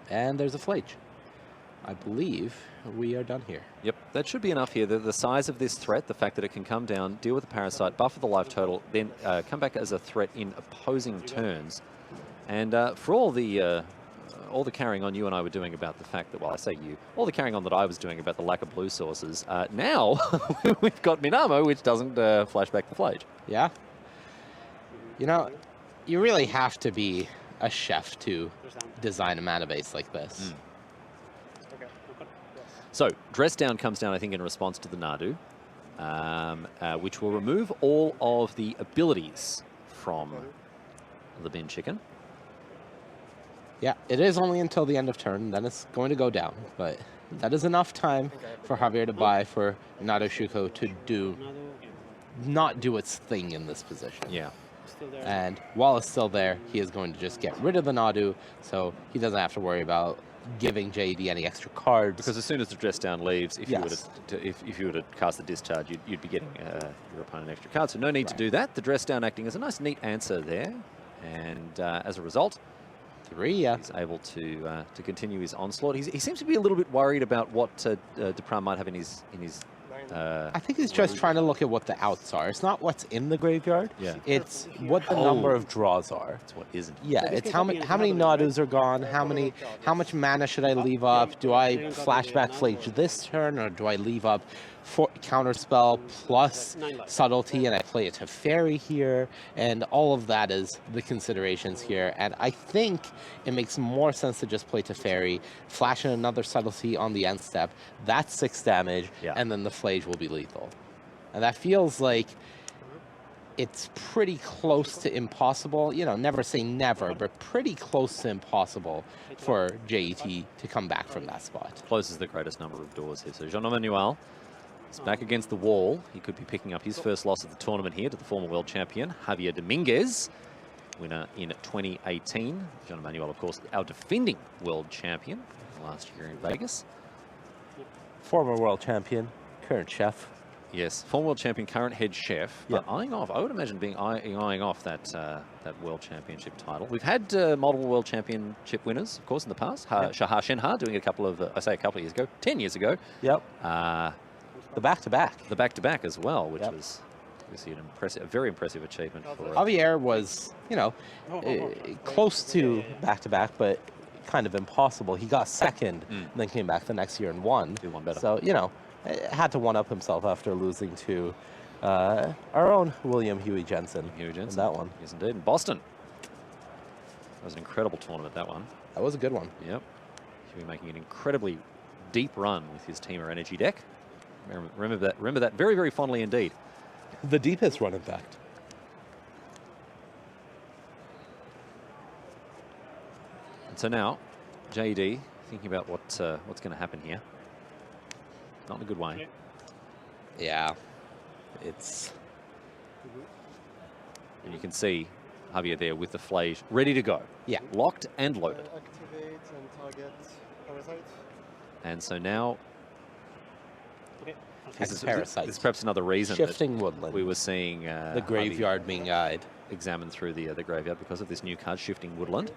And there's a Flage. I believe we are done here. Yep, that should be enough here. The size of this threat, the fact that it can come down, deal with the parasite, buffer the life total, then come back as a threat in opposing turns. And for all the carrying on you and I were doing about the fact that, well, I say you, all the carrying on that I was doing about the lack of blue sources, now we've got Minamo, which doesn't flash back the Flage. Yeah. You know, you really have to be a chef to design a mana base like this. Okay. So, Dress Down comes down, I think, in response to the Nadu, which will remove all of the abilities from the bin chicken. Yeah, it is only until the end of turn, then it's going to go down. But that is enough time for Javier to buy for Nadu Shuko to not do its thing in this position. Yeah. Still there. And while it's still there, he is going to just get rid of the Nadu, so he doesn't have to worry about giving JD any extra cards. Because as soon as the Dress Down leaves, if Yes. you were to cast the Discharge, you'd be getting your opponent an extra card. So no need to do that. The Dress Down acting as a nice, neat answer there. And as a result, 3, yeah. he's able to continue his onslaught. He seems to be a little bit worried about what Depraz might have in his. I think he's just trying to look at what the outs are. It's not what's in the graveyard. Yeah. It's what the number of draws are. That's what isn't. Yeah, it's how many Nadus are gone, how much mana should I leave up? Do I flashback Flage this turn, or do I leave up counterspell plus subtlety and I play a Teferi here? And all of that is the considerations here. And I think it makes more sense to just play Teferi, flash in another subtlety on the end step. That's 6 damage, Yeah. and then the Flage will be lethal. And that feels like it's pretty close to impossible. You know, never say never, but pretty close to impossible for JET to come back from that spot. Closes the greatest number of doors here. So Jean-Emmnuel is back against the wall. He could be picking up his first loss of the tournament here to the former world champion, Javier Dominguez, winner in 2018. Jean-Emmnuel, of course, our defending world champion last year in Vegas. Former world champion, current chef. Yes, former world champion, current head chef. But eyeing off, I would imagine eyeing off that world championship title. We've had multiple world championship winners, of course, in the past. Shahar Shenhar doing it a couple of years ago, 10 years ago. Yep. The back-to-back. The back-to-back as well, which was obviously a very impressive achievement for Javier was, you know, close to back-to-back, but kind of impossible. He got second, and then came back the next year and won. Do one better. So, you know, had to one-up himself after losing to our own William Huey Jensen. Huey Jensen. In that one. Yes, indeed. In Boston. That was an incredible tournament, that one. That was a good one. Yep. Huey making an incredibly deep run with his Teamer Energy deck. Remember that very, very fondly indeed. The deepest run, in fact. And so now, JD thinking about what's going to happen here. Not in a good way. Yeah. It's... And you can see Javier there with the Flage ready to go. Yeah. Locked and loaded. Activate and target parasite. And so now Okay. this is Parasite. perhaps another reason Shifting that woodland. we were seeing The graveyard being eyed. examined through the graveyard because of this new card, Shifting Woodland. So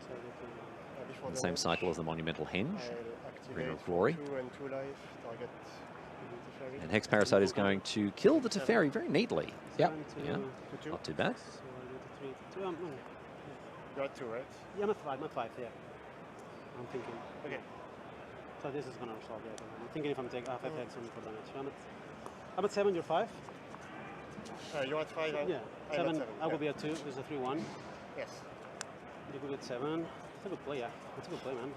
they Before The same cycle as the Monumental Henge. I'll Bringer activate of Glory. 2 and 2 life. Target Teferi. And Hex Parasite is going to kill the Teferi very neatly. Yep. can. Yeah. To 2. Not too bad. So I do the 3 to 2. No. You're at 2, right? Yeah, I'm at 5. I'm at 5. Yeah. I'm thinking. Okay. So this is gonna resolve it. I'm thinking if I'm taking 5 Hex on for damage. So I'm at 7. You're 5. You're at 5. Yeah. I'm 7. at 7. I will yeah. be at 2. This is a 3-1. Yes. You could be at 7. It's a good play. Yeah. It's a good play, man.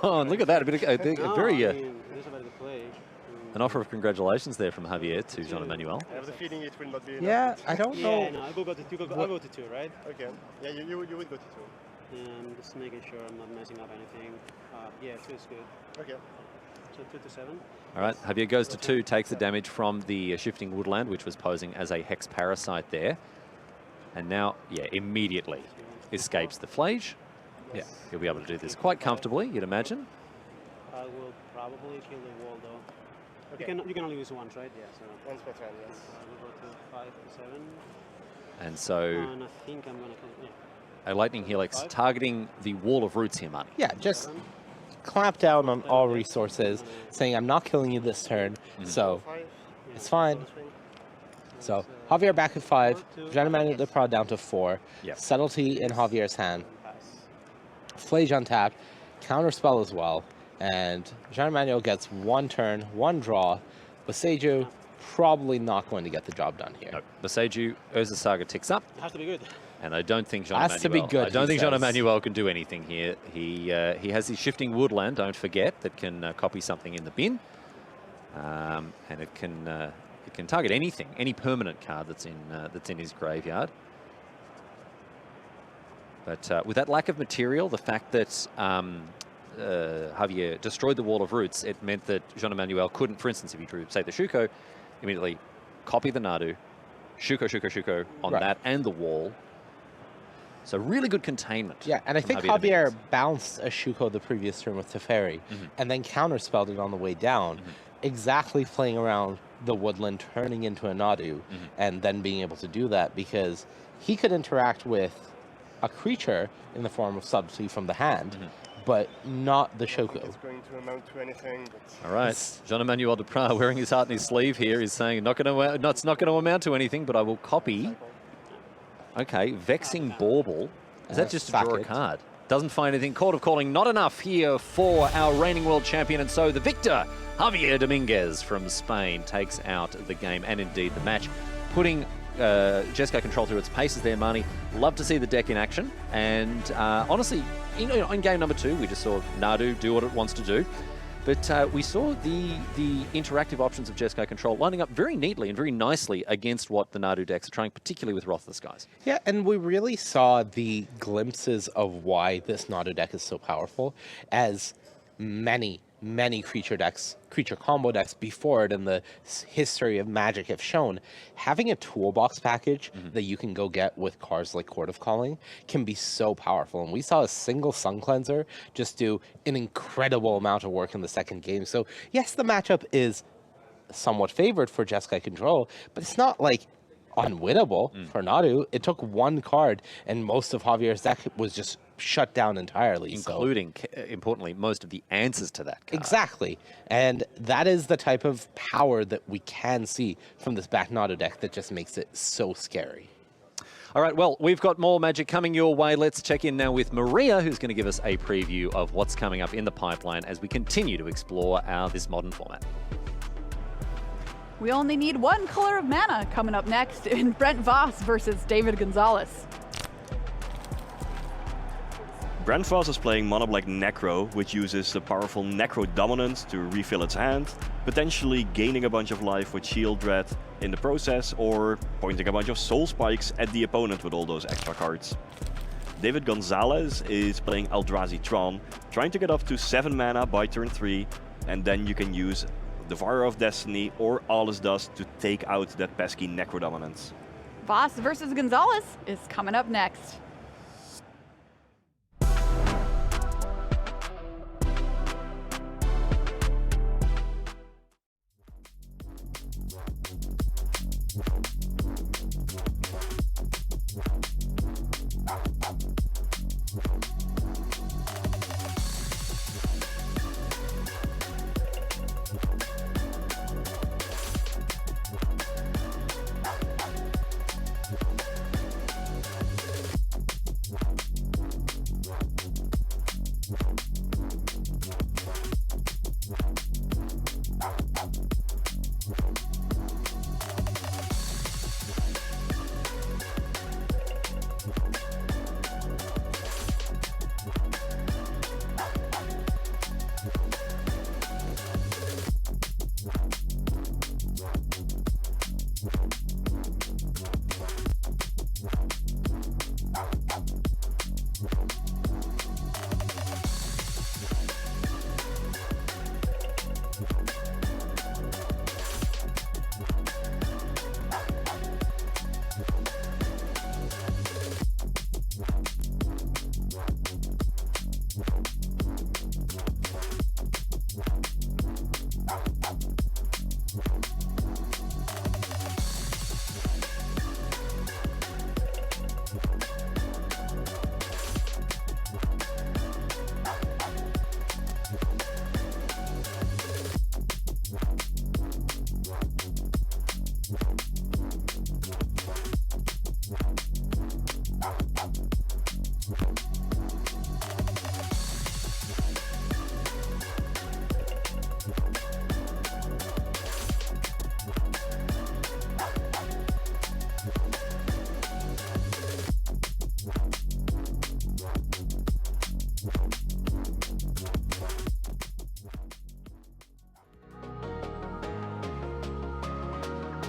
Oh, and look at that. A No, very I mean, it is a very good play. an offer of congratulations there from Javier to Jean-Emmnuel. I have the feeling it will not be enough. Yeah, I don't know. Yeah, no, I'll go to 2. I'll go to 2, right? Okay. Yeah, you would go to 2. And just making sure I'm not messing up anything. Yeah, 2 is good. Okay. So 2 to 7. All right, Javier goes to 2, takes the damage from the Shifting Woodland, which was posing as a Hex Parasite there. And now, yeah, immediately escapes the Flage. Yeah, he'll be able to do this quite comfortably, you'd imagine. I will probably kill the wall though. Okay. You can only use once, right? Yeah. So Once per turn, yes. I will go to 5 to 7. And so And I think I'm gonna kill. Yeah. a Lightning Helix targeting the Wall of Roots here, Marty. Yeah, just clamp down on all resources, saying I'm not killing you this turn, so 5. it's fine. Bonus swing. So Javier back at 5, Jean-Emmnuel Depraz down to 4, Yep. Subtlety in Javier's hand, Pass. Flage untapped, counterspell as well, and Jean-Emmnuel gets 1 turn, 1 draw. Boseiju probably not going to get the job done here. No, Boseiju, Urza Saga ticks up, It has to be good. and I don't think Has to be Jean-Emmnuel. good, I don't he think says. Jean-Emmnuel can do anything here. He has his Shifting Woodland, don't forget, that can copy something in the bin, and it can target anything, any permanent card that's in his graveyard. But with that lack of material, the fact that Javier destroyed the Wall of Roots, it meant that Jean-Emmnuel couldn't, for instance, if he drew, say, the Shuko, immediately copy the Nadu, Shuko on Right. that and the wall. So really good containment. Yeah, and I from think Javier Javier Dominguez. bounced a Shuko the previous turn with Teferi, and then counterspelled it on the way down, exactly playing around the woodland, turning into a Nadu, and then being able to do that because he could interact with a creature in the form of Subtlety from the hand, but not the I think Shoko. it's going to amount to anything, but All right, Jean-Emmnuel Depraz wearing his heart in his sleeve here is saying, it's not going to amount to anything, but I will copy. Okay, Vexing Bauble. Is that just to sack draw a it. card? Doesn't find anything. Court of Calling, not enough here for our reigning world champion. And so the victor, Javier Dominguez from Spain, takes out the game and indeed the match, putting Jeskai control through its paces there, Marnie. Love to see the deck in action. And honestly, in game number 2, we just saw Nadu do what it wants to do. But we saw the interactive options of Jeskai control lining up very neatly and very nicely against what the Nadu decks are trying, particularly with Wrath of the Skies. Yeah, and we really saw the glimpses of why this Nadu deck is so powerful, as many creature combo decks before it in the history of Magic have shown. Having a toolbox package that you can go get with cards like Court of Calling can be so powerful. And we saw a single Sun Cleanser just do an incredible amount of work in the second game. So yes, the matchup is somewhat favored for Jeskai control, but it's not like unwinnable for Nadu. It took 1 card, and most of Javier's deck was just shut down entirely. Including, importantly, most of the answers to that card. Exactly. And that is the type of power that we can see from this back Nadu deck that just makes it so scary. All right, well, we've got more Magic coming your way. Let's check in now with Maria, who's going to give us a preview of what's coming up in the pipeline as we continue to explore this modern format. We only need 1 color of mana coming up next in Brent Voss versus David Gonzalez. Brent Voss is playing mono black Nagro, which uses the powerful Nagro dominance to refill its hand, potentially gaining a bunch of life with Shield Dread in the process, or pointing a bunch of soul spikes at the opponent with all those extra cards. David Gonzalez is playing Eldrazi Tron, trying to get up to 7 mana by turn 3, and then you can use Devourer of Destiny or Alles Dust to take out that pesky Necro Dominance. Voss versus Gonzalez is coming up next.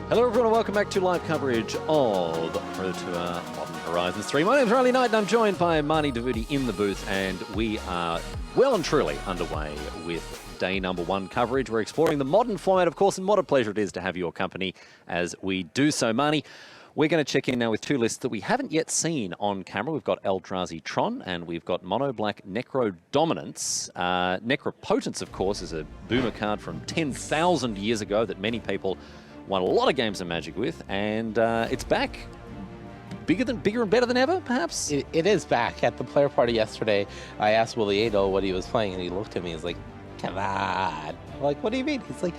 Hello everyone and welcome back to live coverage of Pro Tour Modern Horizons 3. My name's Riley Knight and I'm joined by Marnie Davuti in the booth, and we are well and truly underway with day number 1 coverage. We're exploring the modern format, of course, and what a pleasure it is to have your company as we do so. Marnie, we're going to check in now with 2 lists that we haven't yet seen on camera. We've got Eldrazi Tron and we've got Mono Black Necro Dominance. Necropotence, of course, is a boomer card from 10,000 years ago that many people won a lot of games of Magic with, and it's back. Bigger and better than ever, perhaps? It is back. At the player party yesterday, I asked Willie Ado what he was playing, and he looked at me and was like, come on. I'm like, what do you mean? He's like,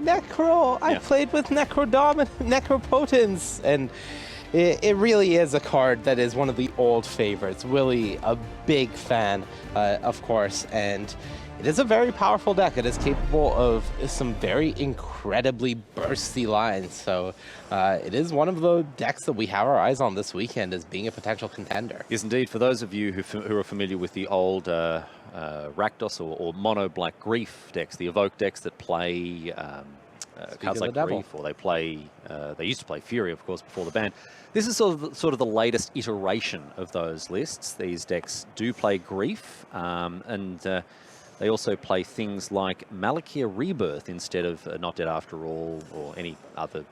Necro. I played with Necropotence. And it really is a card that is one of the old favorites. Willie, a big fan, of course, and it is a very powerful deck. It is capable of some very incredibly bursty lines. So it is one of the decks that we have our eyes on this weekend as being a potential contender. Yes, indeed. For those of you who are familiar with the old Rakdos or Mono Black Grief decks, the Evoke decks that play cards like Grief, or they used to play Fury, of course, before the ban. This is sort of the latest iteration of those lists. These decks do play Grief, and they also play things like Malakir Rebirth instead of Not Dead After All, or any other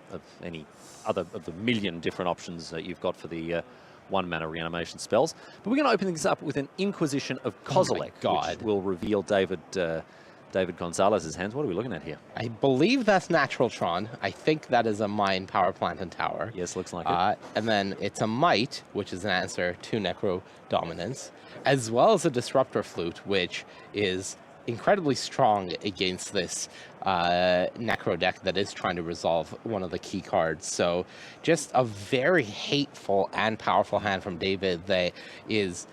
of the million different options that you've got for the 1-mana reanimation spells. But we're going to open things up with an Inquisition of Kozilek, which will reveal David Gonzalez's hands. What are we looking at here? I believe that's Natural Tron. I think that is a Mine, Power Plant, and Tower. Yes, looks like it. And then it's a Might, which is an answer to Necro Dominance, as well as a Disruptor Flute, which is incredibly strong against this Necro deck that is trying to resolve one of the key cards. So just a very hateful and powerful hand from David that is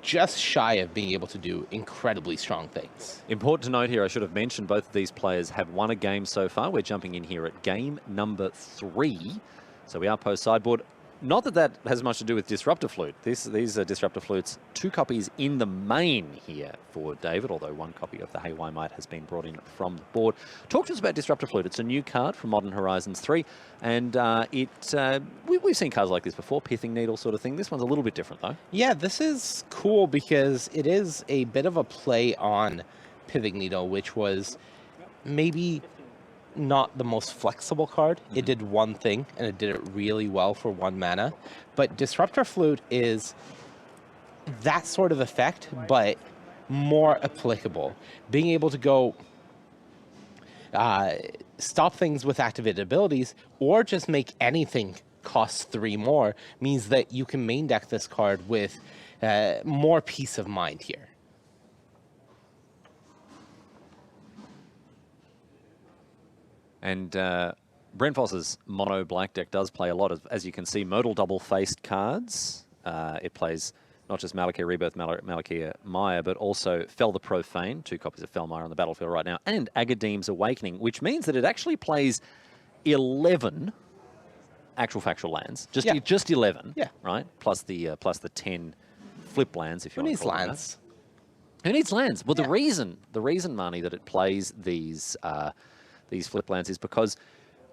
just shy of being able to do incredibly strong things. Important to note here, I should have mentioned both of these players have won a game so far. We're jumping in here at game number 3. So we are post-sideboard. Not that that has much to do with Disruptor Flute. These are Disruptor Flutes, 2 copies in the main here for David, although 1 copy of the Haywire Might has been brought in from the board. Talk to us about Disruptor Flute. It's a new card from Modern Horizons 3, and we've seen cards like this before, Pithing Needle sort of thing. This one's a little bit different, though. Yeah, this is cool because it is a bit of a play on Pithing Needle, which was maybe not the most flexible card. It did one thing, and it did it really well for 1 mana. But Disruptor Flute is that sort of effect, but more applicable. Being able to go stop things with activated abilities, or just make anything cost 3 more, means that you can main deck this card with more peace of mind here. And Brent Voss's mono black deck does play a lot of, as you can see, modal double-faced cards. It plays not just Malakir Rebirth, Malakir Maya, but also Fel the Profane, 2 copies of Felmire on the battlefield right now, and Agadeem's Awakening, which means that it actually plays 11 actual factual lands. Just 11, right? Plus the 10 flip lands, if you Who want needs to call them lands? that. Who needs lands? Well, the reason, Marnie, that it plays these flip lands is because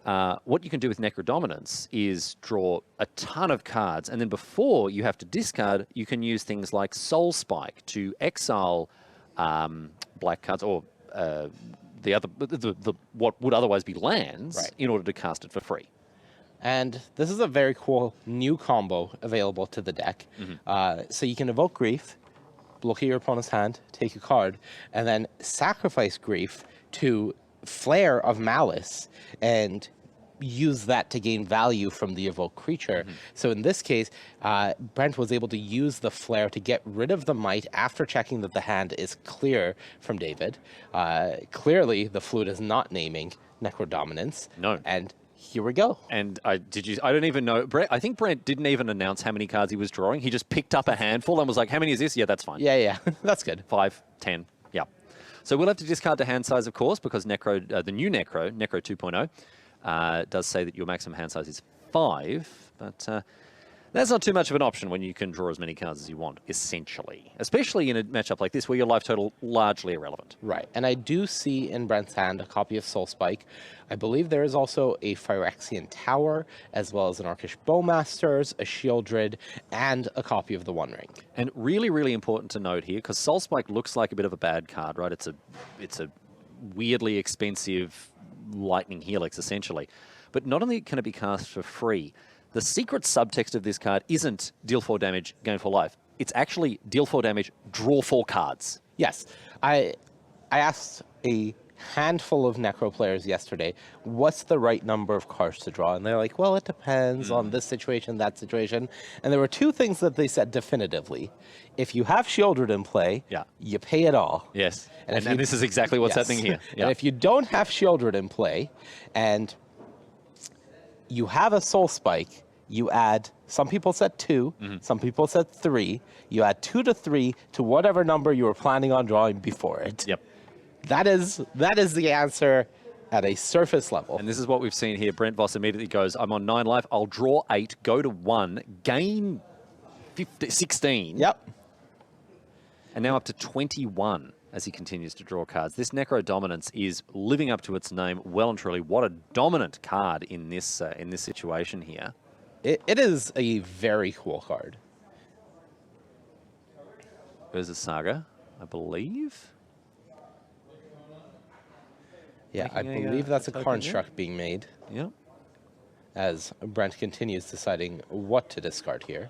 what you can do with Necrodominance is draw a ton of cards, and then before you have to discard, you can use things like Soul Spike to exile black cards or what would otherwise be lands in order to cast it for free. And this is a very cool new combo available to the deck. So you can evoke Grief, look at your opponent's hand, take a card, and then sacrifice Grief to Flare of Malice and use that to gain value from the evoked creature. So in this case, Brent was able to use the Flare to get rid of the Might after checking that the hand is clear from David. Clearly, the Flute is not naming Necrodominance. No. And here we go. And I don't even know. I think Brent didn't even announce how many cards he was drawing. He just picked up a handful and was like, how many is this? Yeah, that's fine. Yeah, that's good. 5, 10. Yeah. So we'll have to discard the hand size, of course, because the new Necro 2.0, does say that your maximum hand size is 5. But that's not too much of an option when you can draw as many cards as you want, essentially. Especially in a matchup like this where your life total largely irrelevant. Right. And I do see in Brent's hand a copy of Soul Spike. I believe there is also a Phyrexian Tower, as well as an Orcish Bowmasters, a Shieldred, and a copy of the One Ring. And really, really important to note here, because Soul Spike looks like a bit of a bad card, right? It's a weirdly expensive lightning helix, essentially. But not only can it be cast for free, the secret subtext of this card isn't deal 4 damage, gain 4 life. It's actually deal 4 damage, draw 4 cards. Yes. I asked a handful of Necro players yesterday, what's the right number of cards to draw? And they're like, well, it depends on this situation, that situation. And there were 2 things that they said definitively. If you have Shieldred in play, you pay it all. Yes. And this is exactly what's happening here. And if you don't have Shieldred in play, and you have a Soul Spike, you add, some people said 2, some people said 3, you add 2 to 3 to whatever number you were planning on drawing before it. Yep. That is the answer at a surface level. And this is what we've seen here. Brent Voss immediately goes, I'm on 9 life, I'll draw 8, go to 1, gain 16. Yep. And now up to 21 as he continues to draw cards. This Necro Dominance is living up to its name well and truly. What a dominant card in this situation here. It is a very cool card. There's a Saga, I believe. Yeah, I believe that's a construct being made. Yep. As Brent continues deciding what to discard here.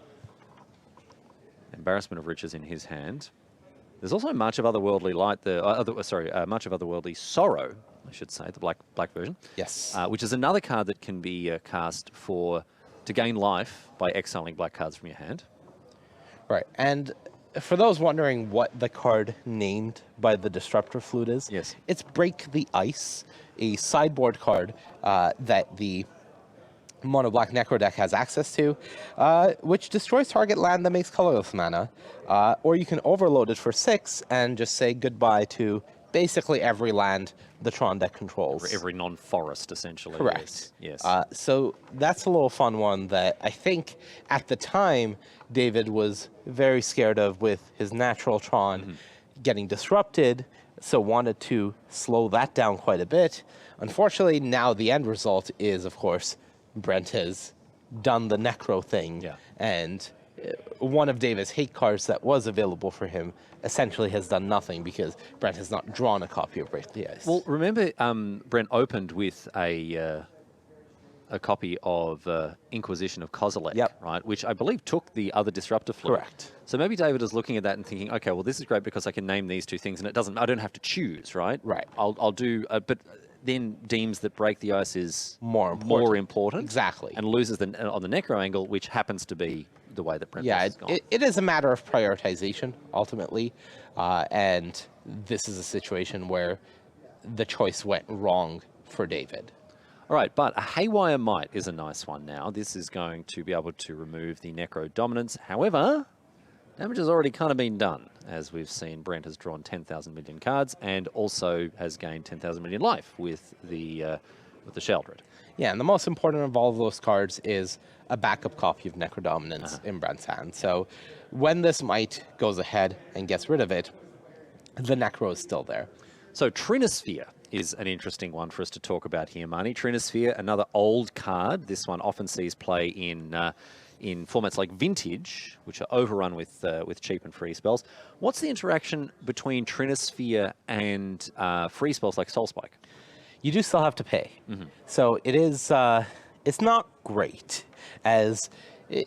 Embarrassment of Riches in his hand. There's also March of Otherworldly Light, March of Otherworldly Sorrow, I should say, the black version. Yes. Which is another card that can be cast to gain life by exiling black cards from your hand. Right, and for those wondering what the card named by the Disruptor Flute is, yes, it's Break the Ice, a sideboard card that the Mono Black Necro deck has access to, which destroys target land that makes colorless mana, or you can overload it for 6 and just say goodbye to basically every land the Tron deck controls. Every non-forest, essentially. Correct. Yes. So that's a little fun one that I think at the time David was very scared of with his natural Tron getting disrupted, so wanted to slow that down quite a bit. Unfortunately, now the end result is, of course, Brent has done the Necro thing, and one of David's hate cards that was available for him essentially has done nothing because Brent has not drawn a copy of Break the Ice. Well, remember, Brent opened with a copy of Inquisition of Kozilek, Yep. right? Which I believe took the other disruptor fluid. Correct. So maybe David is looking at that and thinking, okay, well, this is great because I can name these two things, and it doesn't. I don't have to choose, right? Right. I'll do, but then deems that Break the Ice is More important. important. Exactly. And loses on the Necro angle, which happens to be the way that Brent has gone. it is a matter of prioritization ultimately, and this is a situation where the choice went wrong for David. All right, but a Haywire Might is a nice one now. This is going to be able to remove the Necro dominance. However, damage has already kind of been done. As we've seen, Brent has drawn 10,000 million cards and also has gained 10,000 million life with the Sheldred. Yeah, and the most important of all of those cards is a backup copy of Necro Dominance in Brent's hand. So when this Might goes ahead and gets rid of it, the Necro is still there. So Trinosphere is an interesting one for us to talk about here, Marnie. Trinosphere, another old card. This one often sees play in formats like Vintage, which are overrun with cheap and free spells. What's the interaction between Trinosphere and free spells like Soul Spike? You do still have to pay. So it is, it's not great, as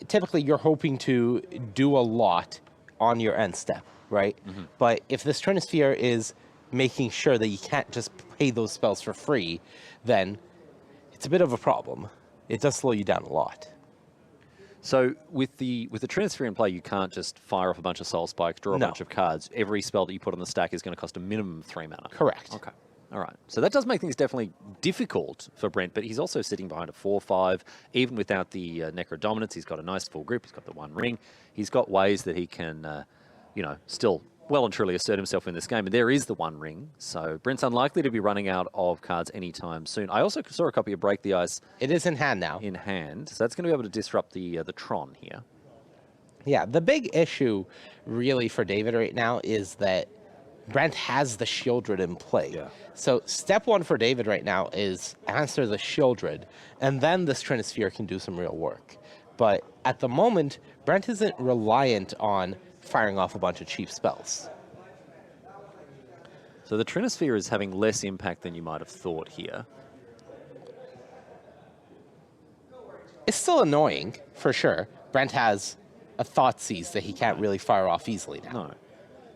typically you're hoping to do a lot on your end step, right? But if this Trinosphere is making sure that you can't just pay those spells for free, then it's a bit of a problem. It does slow you down a lot. So with the Trinosphere in play, you can't just fire off a bunch of Soul Spikes, draw a No. bunch of cards. Every spell that you put on the stack is going to cost a minimum of 3 mana. Correct. Okay. All right. So that does make things definitely difficult for Brent, but he's also sitting behind a 4/5. Even without the Necro Dominance, he's got a nice full grip. He's got the one ring. He's got ways that he can, still well and truly assert himself in this game. And there is the one ring. So Brent's unlikely to be running out of cards anytime soon. I also saw a copy of Break the Ice It is in hand now. in hand. So that's going to be able to disrupt the Tron here. Yeah, the big issue really for David right now is that Brent has the Sheldred in play. Yeah. So step one for David right now is answer the Sheldred, and then this Trinosphere can do some real work. But at the moment, Brent isn't reliant on firing off a bunch of cheap spells. So the Trinosphere is having less impact than you might have thought here. It's still annoying, for sure. Brent has a Thoughtseize that he can't really fire off easily now. No.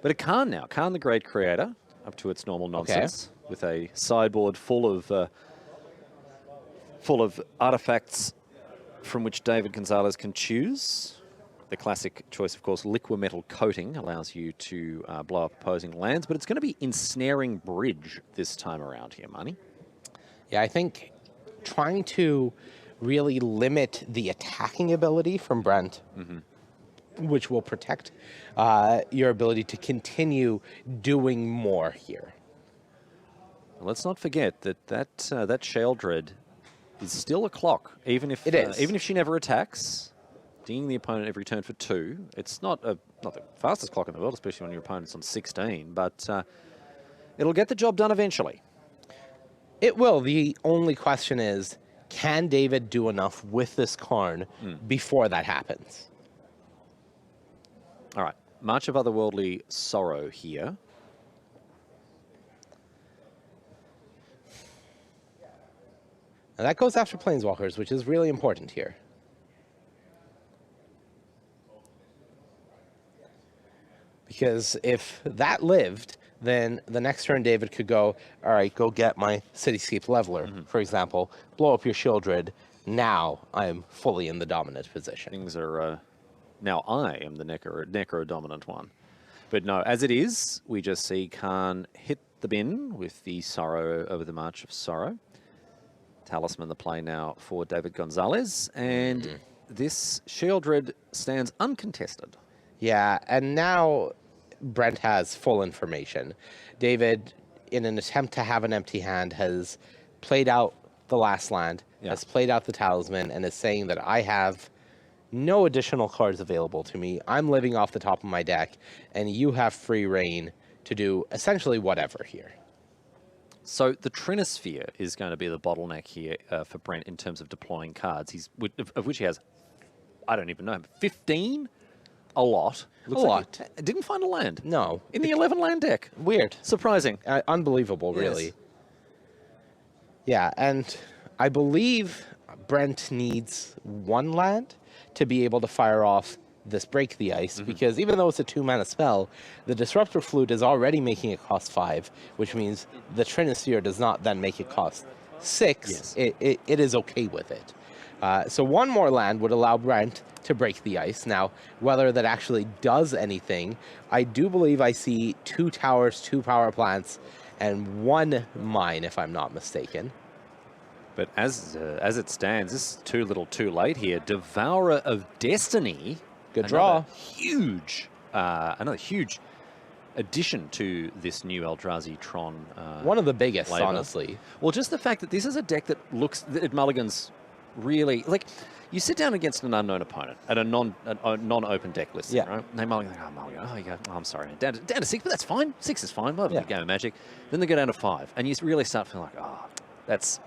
But a Khan now. Khan the Great Creator, up to its normal nonsense, with a sideboard full of artifacts from which David Gonzalez can choose. The classic choice, of course, Liquimetal Coating allows you to blow up opposing lands, but it's going to be Ensnaring Bridge this time around here, Money. Yeah, I think trying to really limit the attacking ability from Brent, which will protect your ability to continue doing more here. Let's not forget that Sheldred is still a clock, even if It is. even if she never attacks, dinging the opponent every turn for 2. It's not the fastest clock in the world, especially when your opponent's on 16, but it'll get the job done eventually. It will. The only question is, can David do enough with this Karn before that happens? All right, March of Otherworldly Sorrow here. And that goes after Planeswalkers, which is really important here. Because if that lived, then the next turn David could go, all right, go get my Cityscape Leveler, for example, blow up your Sheldred. Now I'm fully in the dominant position. Things are... now I am the necro-dominant one. But no, as it is, we just see Khan hit the bin with the Sorrow over the March of Sorrow. Talisman the play now for David Gonzalez. And this Sheldred stands uncontested. Yeah, and now Brent has full information. David, in an attempt to have an empty hand, has played out the last land, has played out the Talisman, and is saying that I have no additional cards available to me. I'm living off the top of my deck, and you have free reign to do essentially whatever here. So the Trinosphere is going to be the bottleneck here for Brent in terms of deploying cards. Of which he has, I don't even know, 15 a lot. Looks A like lot. he didn't find a land. No. In the 11 land deck. Weird. Surprising. Unbelievable, really. Yes. Yeah, and I believe Brent needs 1 land to be able to fire off this Break the Ice, because even though it's a 2-mana spell, the Disruptor Flute is already making it cost 5, which means the Trinisphere does not then make it cost 6. Yes. It is okay with it. So 1 more land would allow Brent to break the ice. Now, whether that actually does anything, I do believe I see 2 towers, 2 power plants, and 1 mine, if I'm not mistaken. But as it stands, this is too little too late here. Devourer of Destiny. Good draw. Another huge addition to this new Eldrazi Tron. One of the biggest, flavor. honestly. Well, just the fact that this is a deck that looks, it mulligans really, like, you sit down against an unknown opponent at a non-open deck list, Yeah. right? And they mulligan, oh, you go, oh, I'm sorry, down to 6, but that's fine. 6 is fine. Well, Yeah. game of Magic. Then they go down to 5, and you really start feeling like, oh, that's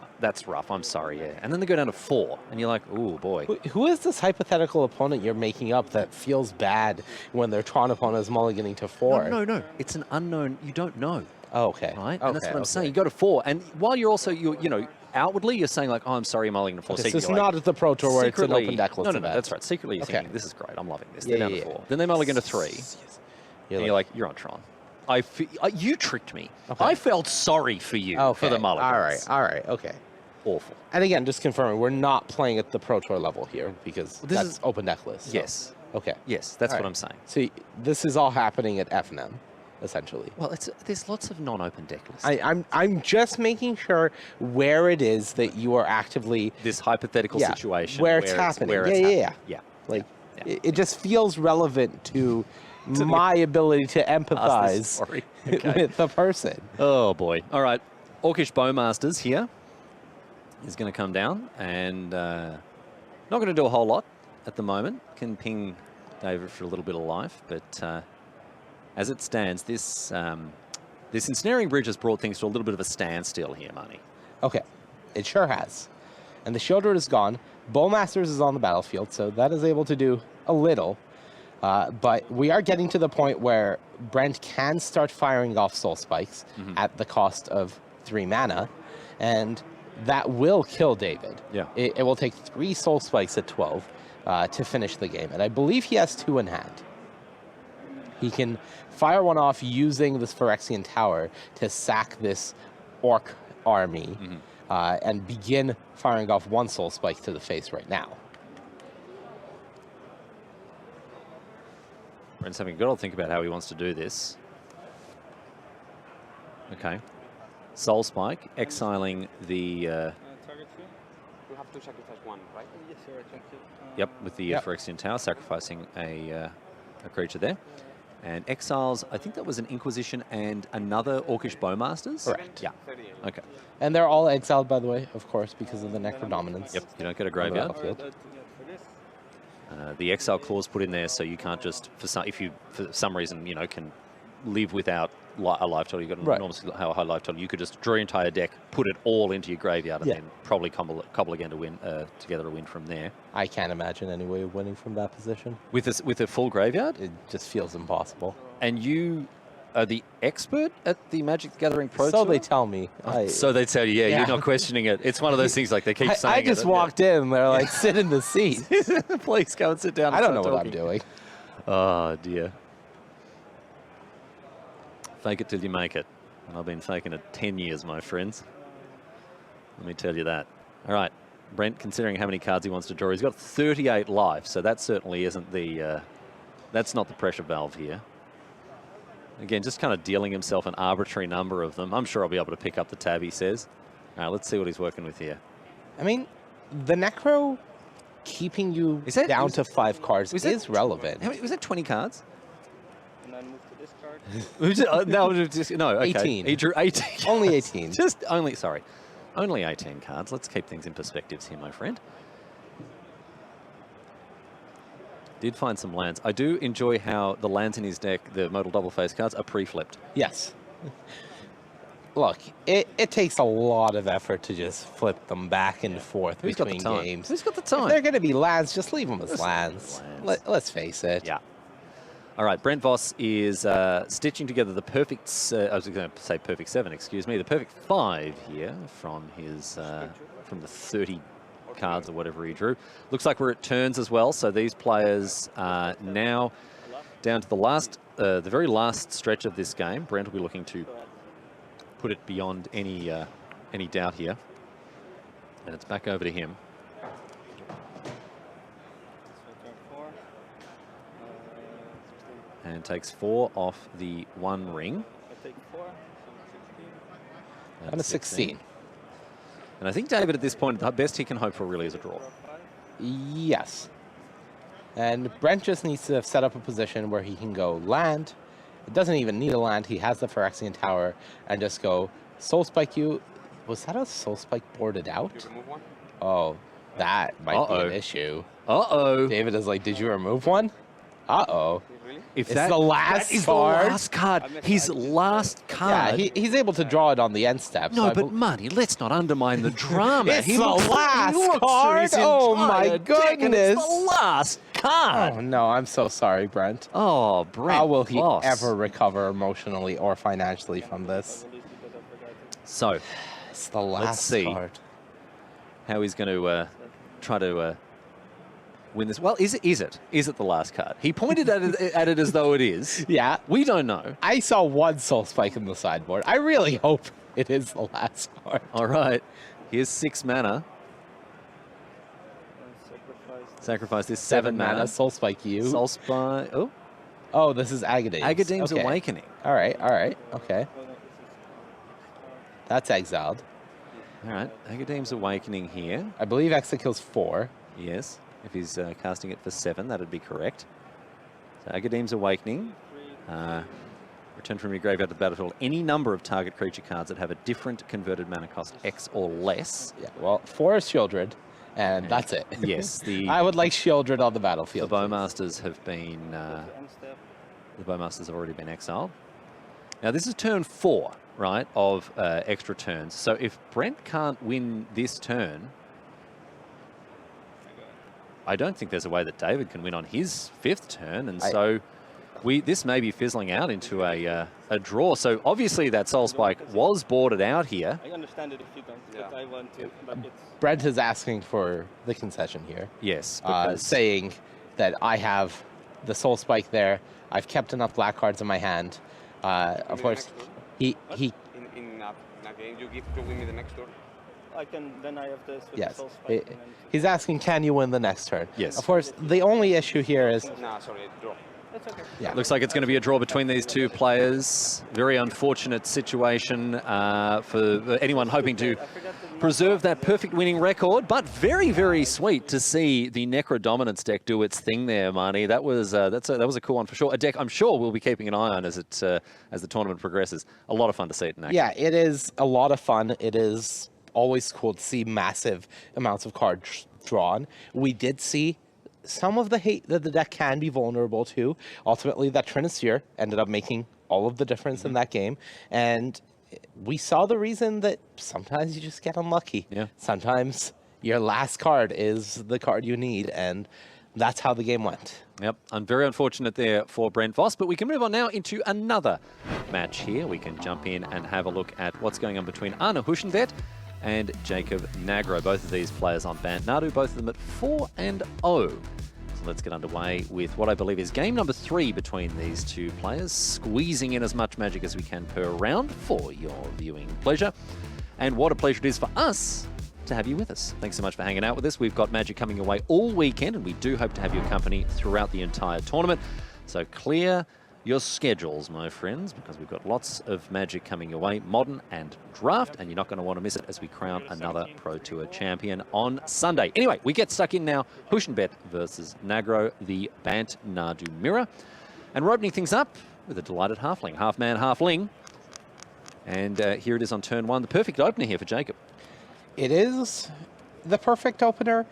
rough. I'm sorry, yeah. And then they go down to 4, and you're like, oh boy. Who is this hypothetical opponent you're making up that feels bad when their Tron opponent is mulliganing to 4? No. It's an unknown. You don't know, Oh, okay. right? Okay, And that's what I'm saying. You go to 4, and while you're also, outwardly you're saying like, oh, I'm sorry, I'm mulliganing to 4. Okay, so Secretly, it's you're like, not at the Pro Tour where it's an secretly- open deck list No, event. that's right. Secretly, you're Okay. thinking, this is great. I'm loving this. Yeah, They're down yeah, to 4. yeah. Then they mulligan to 3. You're And you're like, you're on Tron. You tricked me. Okay. I felt sorry for you okay. for the mulligans. All right, okay. Awful. And again, just confirming, we're not playing at the Pro Tour level here because This that's is- open deck list. so- Yes. Okay. Yes, that's All what right. I'm saying. So this is all happening at FNM, essentially. Well, there's lots of non-open deck lists. I'm just making sure where it is that you are actively This hypothetical Yeah, situation where it's happening. where Yeah, it's yeah, happening. yeah. Yeah. like Yeah. it just feels relevant to my ability to empathize story. Okay. with the person. Oh boy. All right. Orcish Bowmasters here is going to come down and not going to do a whole lot at the moment. Can ping David for a little bit of life, but as it stands, this ensnaring bridge has brought things to a little bit of a standstill here, Marnie. Okay, it sure has. And the Shieldred is gone. Bowmasters is on the battlefield, so that is able to do a little. But we are getting to the point where Brent can start firing off Soul Spikes at the cost of 3 mana, and that will kill David. Yeah. It will take 3 Soul Spikes at 12 to finish the game, and I believe he has 2 in hand. He can fire one off using this Phyrexian Tower to sack this Orc army and begin firing off 1 Soul Spike to the face right now. Brent's having a good old think about how he wants to do this. Okay. Soul Spike, exiling the... Target two? You have to sacrifice 1, right? Yes, sir, I think. Yep, with the Yep. Phyrexian Tower, sacrificing a creature there. And exiles, I think that was an Inquisition and another Orcish Bowmasters? Correct. Yeah. 38. Okay. And they're all exiled, by the way, of course, because of the Necro dominance. Yep, you don't get a On the graveyard. battlefield. For this, The exile clause put in there so you can't just, if you for some reason, can live without a life total, you've got an Right. enormously high life total, you could just draw your entire deck, put it all into your graveyard, and Yeah. then probably cobble again to win together a win from there. I can't imagine any way of winning from that position. With a full graveyard? It just feels impossible. And you are the expert at the Magic the Gathering Pro So Tour? they tell me. So they tell you, yeah, Yeah. you're not questioning it. It's one of those things like they keep saying I just it. walked in. They're like, sit in the seat. Please go and sit down. I and don't know start what I'm talking. doing. Oh, dear. Fake it till you make it. And I've been faking it 10 years, my friends. Let me tell you that. All right. Brent, considering how many cards he wants to draw, he's got 38 life, so that certainly isn't the... that's not the pressure valve here. Again, just kind of dealing himself an arbitrary number of them. I'm sure I'll be able to pick up the tab, he says. All right, let's see what he's working with here. I mean, the Necro keeping you Is that- down was- to 5 cards was that- is relevant. How many, was that 20 cards? and then move to this card. No, okay. 18. He drew 18. Only 18. Only 18 cards. Let's keep things in perspectives here, my friend. Did find some lands. I do enjoy how the lands in his deck, the modal double face cards, are pre-flipped. Yes. Look, it takes a lot of effort to just flip them back and forth Who's got the between time? games. Who's got the If they're time? going to be lands, just leave them as lands. lands. Let's face it. Yeah. All right, Brent Voss is stitching together the perfect, I was going to say perfect 7, excuse me, the perfect 5 here from his, from the 30 cards or whatever he drew. Looks like we're at turns as well, so these players are now down to the last, the very last stretch of this game. Brent will be looking to put it beyond any doubt here. And it's back over to him. And takes 4 off the 1 ring. I take 4, so 16. And a 16. And I think David at this point, the best he can hope for really is a draw. Yes. And Brent just needs to set up a position where he can go land. It doesn't even need a land. He has the Phyrexian Tower and just go Soul Spike you. Was that a Soul Spike boarded out? You remove one? Oh, that might be an issue. Uh-oh. David is like, did you remove one? Uh-oh. Really? If It's the last that is card. the last card. His last card. Yeah, he's able to draw it on the end step. No, so but Marty, let's not undermine the drama. It's He the looks- last he looks through card? his Oh, my entire deck and it's goodness. the last card. Oh, no, I'm so sorry, Brent. Oh, Brent. How will he Voss. ever recover emotionally or financially from this? So, It's the last see. card. how he's going to try to win this. Well, is it the last card? He pointed at it as though it is. Yeah. We don't know. I saw one Soul Spike in the sideboard. I really hope it is the last card. All right. Here's 6 mana. Sacrifice this 7 mana. Soul Spike you. Soul Spike. Oh, Oh, this is Agadames. Agadames Okay. Awakening. All right, okay. That's exiled. All right. Agadames Awakening here. I believe Exa kills 4. Yes. If he's casting it for 7, that'd be correct. So Agadames Awakening. Return from your graveyard to the battlefield any number of target creature cards that have a different converted mana cost X or less. Yeah, well, 4 is Shieldred, and that's it. Yes, I would like Shieldred on the The battlefield. Bowmasters have been... the Bowmasters have already been exiled. Now, this is turn 4, right, of extra turns. So if Brent can't win this turn, I don't think there's a way that David can win on his 5th turn. And so this may be fizzling out into a draw. So obviously that Soul Spike was boarded out here. I understand it if you don't, but I want to. But it's Brent is asking for the concession here, Yes, because saying that I have the Soul Spike there. I've kept enough black cards in my hand. Of course, he in a game you give to win me the next turn. I can, then I have this with yes, the Soul Spike. and then he's asking, can you win the next turn? Yes. Of course, the only issue here is Nah, sorry, draw. That's okay. yeah. looks like it's going to be a draw between these two players. Very unfortunate situation for anyone hoping to preserve that perfect winning record, but very, very sweet to see the Necro Dominance deck do its thing there, Marnie. That was that was a cool one for sure. A deck I'm sure we'll be keeping an eye on as the tournament progresses. A lot of fun to see it in action. Yeah, it is a lot of fun. It is always cool to see massive amounts of cards drawn. We did see some of the hate that the deck can be vulnerable to. Ultimately, that Trinisphere ended up making all of the difference in that game. And we saw the reason that sometimes you just get unlucky. Yeah. Sometimes your last card is the card you need, and that's how the game went. Yep, I'm very unfortunate there for Brent Voss, but we can move on now into another match here. We can jump in and have a look at what's going on between Arne Huschenbeth and Jacob Nagro. Both of these players on Bant Nadu, both of them at 4-0. So let's get underway with what I believe is game number 3 between these two players, squeezing in as much magic as we can per round for your viewing pleasure. And what a pleasure it is for us to have you with us. Thanks so much for hanging out with us. We've got magic coming your way all weekend, and we do hope to have your company throughout the entire tournament. So clear your schedules, my friends, because we've got lots of magic coming your way, modern and draft, and you're not going to want to miss it as we crown another Pro Tour champion on Sunday. Anyway, we get stuck in now. Huschenbeth versus Nagro, the Bant Nadu mirror. And we're opening things up with a delighted halfling, half man, half ling. And here it is on turn 1, the perfect opener here for Jacob. It is the perfect opener.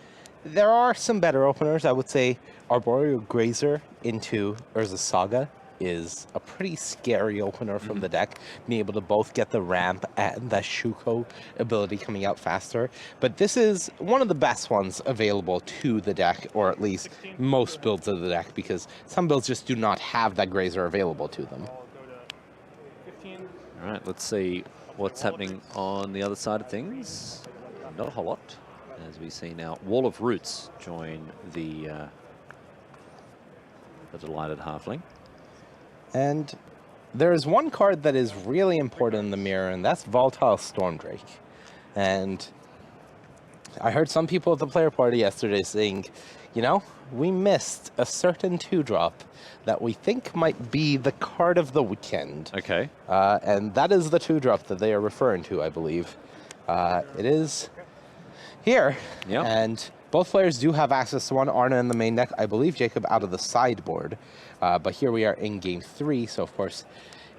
There are some better openers. I would say Arboreal Grazer into Urza Saga is a pretty scary opener from the deck, being able to both get the ramp and the Shuko ability coming out faster. But this is one of the best ones available to the deck, or at least most builds of the deck, because some builds just do not have that Grazer available to them. All right, let's see what's happening on the other side of things. Not a whole lot, as we see now. Wall of Roots join the delighted halfling. And there is one card that is really important in the mirror, and that's Volatile Stormdrake. And I heard some people at the player party yesterday saying, you know, we missed a certain 2-drop that we think might be the card of the weekend. Okay. And that is the 2-drop that they are referring to, I believe. It is here. Yep. And both players do have access to one. Arne in the main deck, I believe Jacob out of the sideboard. But here we are in game 3, so of course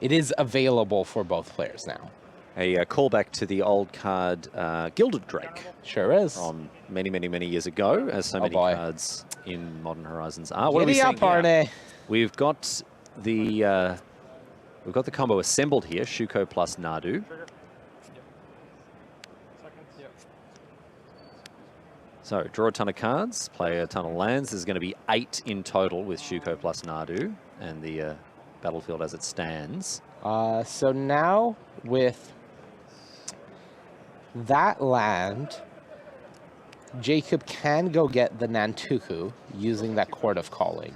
it is available for both players now. A callback to the old card Gilded Drake. Sure is. From many, many, many years ago, as so many boy. cards in Modern Horizons are. What are we Giddy seeing up, Arne. here? We've got the combo assembled here: Shuko plus Nadu. So draw a ton of cards, play a ton of lands. There's going to be 8 in total with Shuko plus Nadu, and the battlefield as it stands. So now with that land, Jacob can go get the Nantuku using that Court of Calling.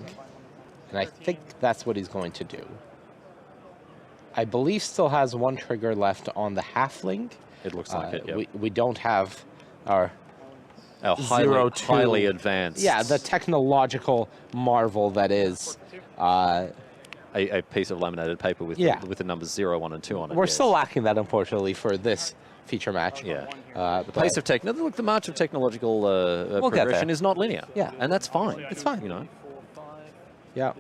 And I think that's what he's going to do. I believe still has 1 trigger left on the halfling. It looks like it, yeah. We don't have our highly advanced. Yeah, the technological marvel that is. A piece of laminated paper with the numbers 0, 1, and 2 on it. We're yes. still lacking that, unfortunately, for this feature match. Yeah. The pace of tech. Look, the march of technological progression is not linear. Yeah. And that's fine. It's fine. You know. Yeah.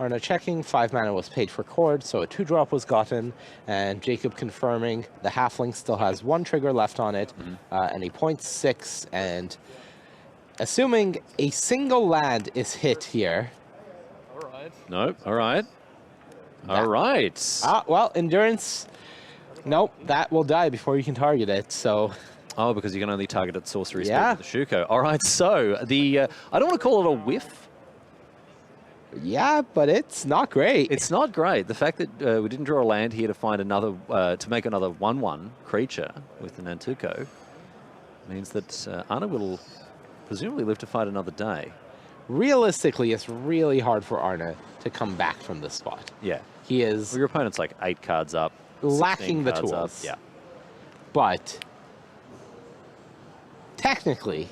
Arne checking, 5 mana was paid for Cord, so a 2-drop was gotten, and Jacob confirming the halfling still has 1 trigger left on it, and a 0.6, and assuming a single land is hit here. No, all right. All right. Well, Endurance, nope, that will die before you can target it, so... Oh, because you can only target at sorcery speed Yeah. with the Shuko. All right, so the I don't want to call it a whiff. Yeah, but it's not great. It's not great. The fact that we didn't draw a land here to find another, to make another 1/1 creature with the Nantuko means that Arne will presumably live to fight another day. Realistically, it's really hard for Arne to come back from this spot. Yeah. He is Well, your opponent's like 8 cards up. lacking 16 the cards up. tools. Yeah. But technically,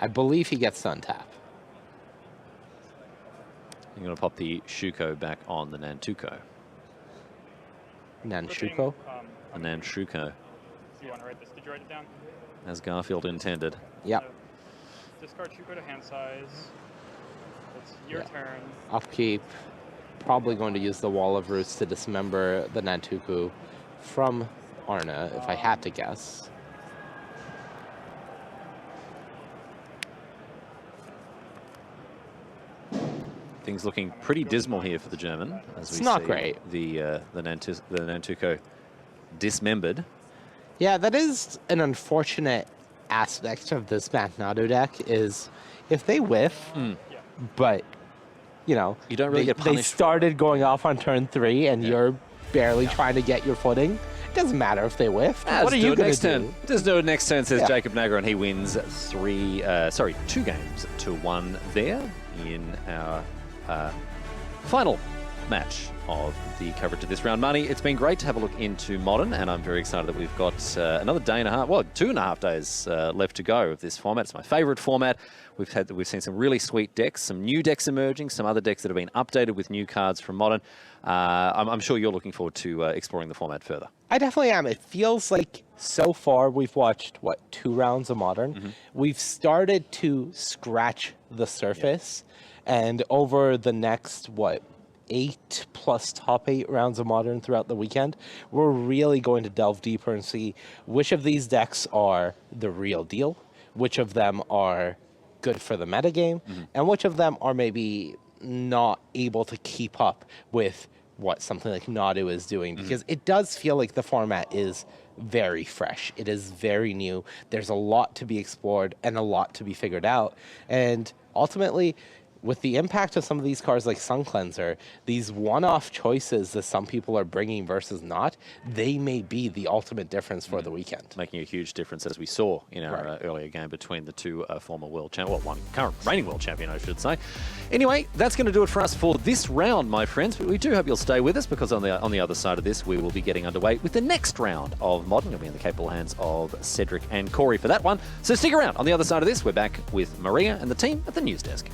I believe he gets to untap. I'm going to pop the Shuko back on the Nantuko. Nanshuko? The Nanshuko, You want to write this? Did you write it down? as Garfield intended. Yep. Discard Shuko to hand size. It's your turn. Upkeep. Probably going to use the Wall of Roots to dismember the Nantuku from Arne, if I had to guess. Things looking pretty dismal here for the German, as we It's not see great. the Nantuko dismembered. Yeah, that is an unfortunate aspect of this Bant Nadu deck, is if they whiff, but, you know, You don't really they, get punished they for started going off on turn 3 and you're barely trying to get your footing. It doesn't matter if they whiff. What are you going to do? Just do it next turn, says Yeah. Jacob Nagro, and he wins 2 games to 1 there in our final match of the coverage of this round. Marnie, it's been great to have a look into Modern, and I'm very excited that we've got another day and a half, well, 2.5 days left to go of this format. It's my favorite format. We've seen some really sweet decks, some new decks emerging, some other decks that have been updated with new cards from Modern. I'm sure you're looking forward to exploring the format further. I definitely am. It feels like so far we've watched, 2 rounds of Modern. Mm-hmm. We've started to scratch the surface, and over the next, 8 plus top 8 rounds of Modern throughout the weekend, we're really going to delve deeper and see which of these decks are the real deal, which of them are good for the metagame, and which of them are maybe not able to keep up with what something like Nadu is doing, because it does feel like the format is very fresh. It is very new. There's a lot to be explored and a lot to be figured out. And ultimately, with the impact of some of these cards like Sun Cleanser, these one-off choices that some people are bringing versus not, they may be the ultimate difference for the weekend. Making a huge difference, as we saw in our earlier game between the two former world champions, well, one current reigning world champion, I should say. Anyway, that's going to do it for us for this round, my friends. But we do hope you'll stay with us, because on the other side of this, we will be getting underway with the next round of Modern. It'll be in the capable hands of Cedric and Corey for that one. So stick around. On the other side of this, we're back with Maria and the team at the news desk.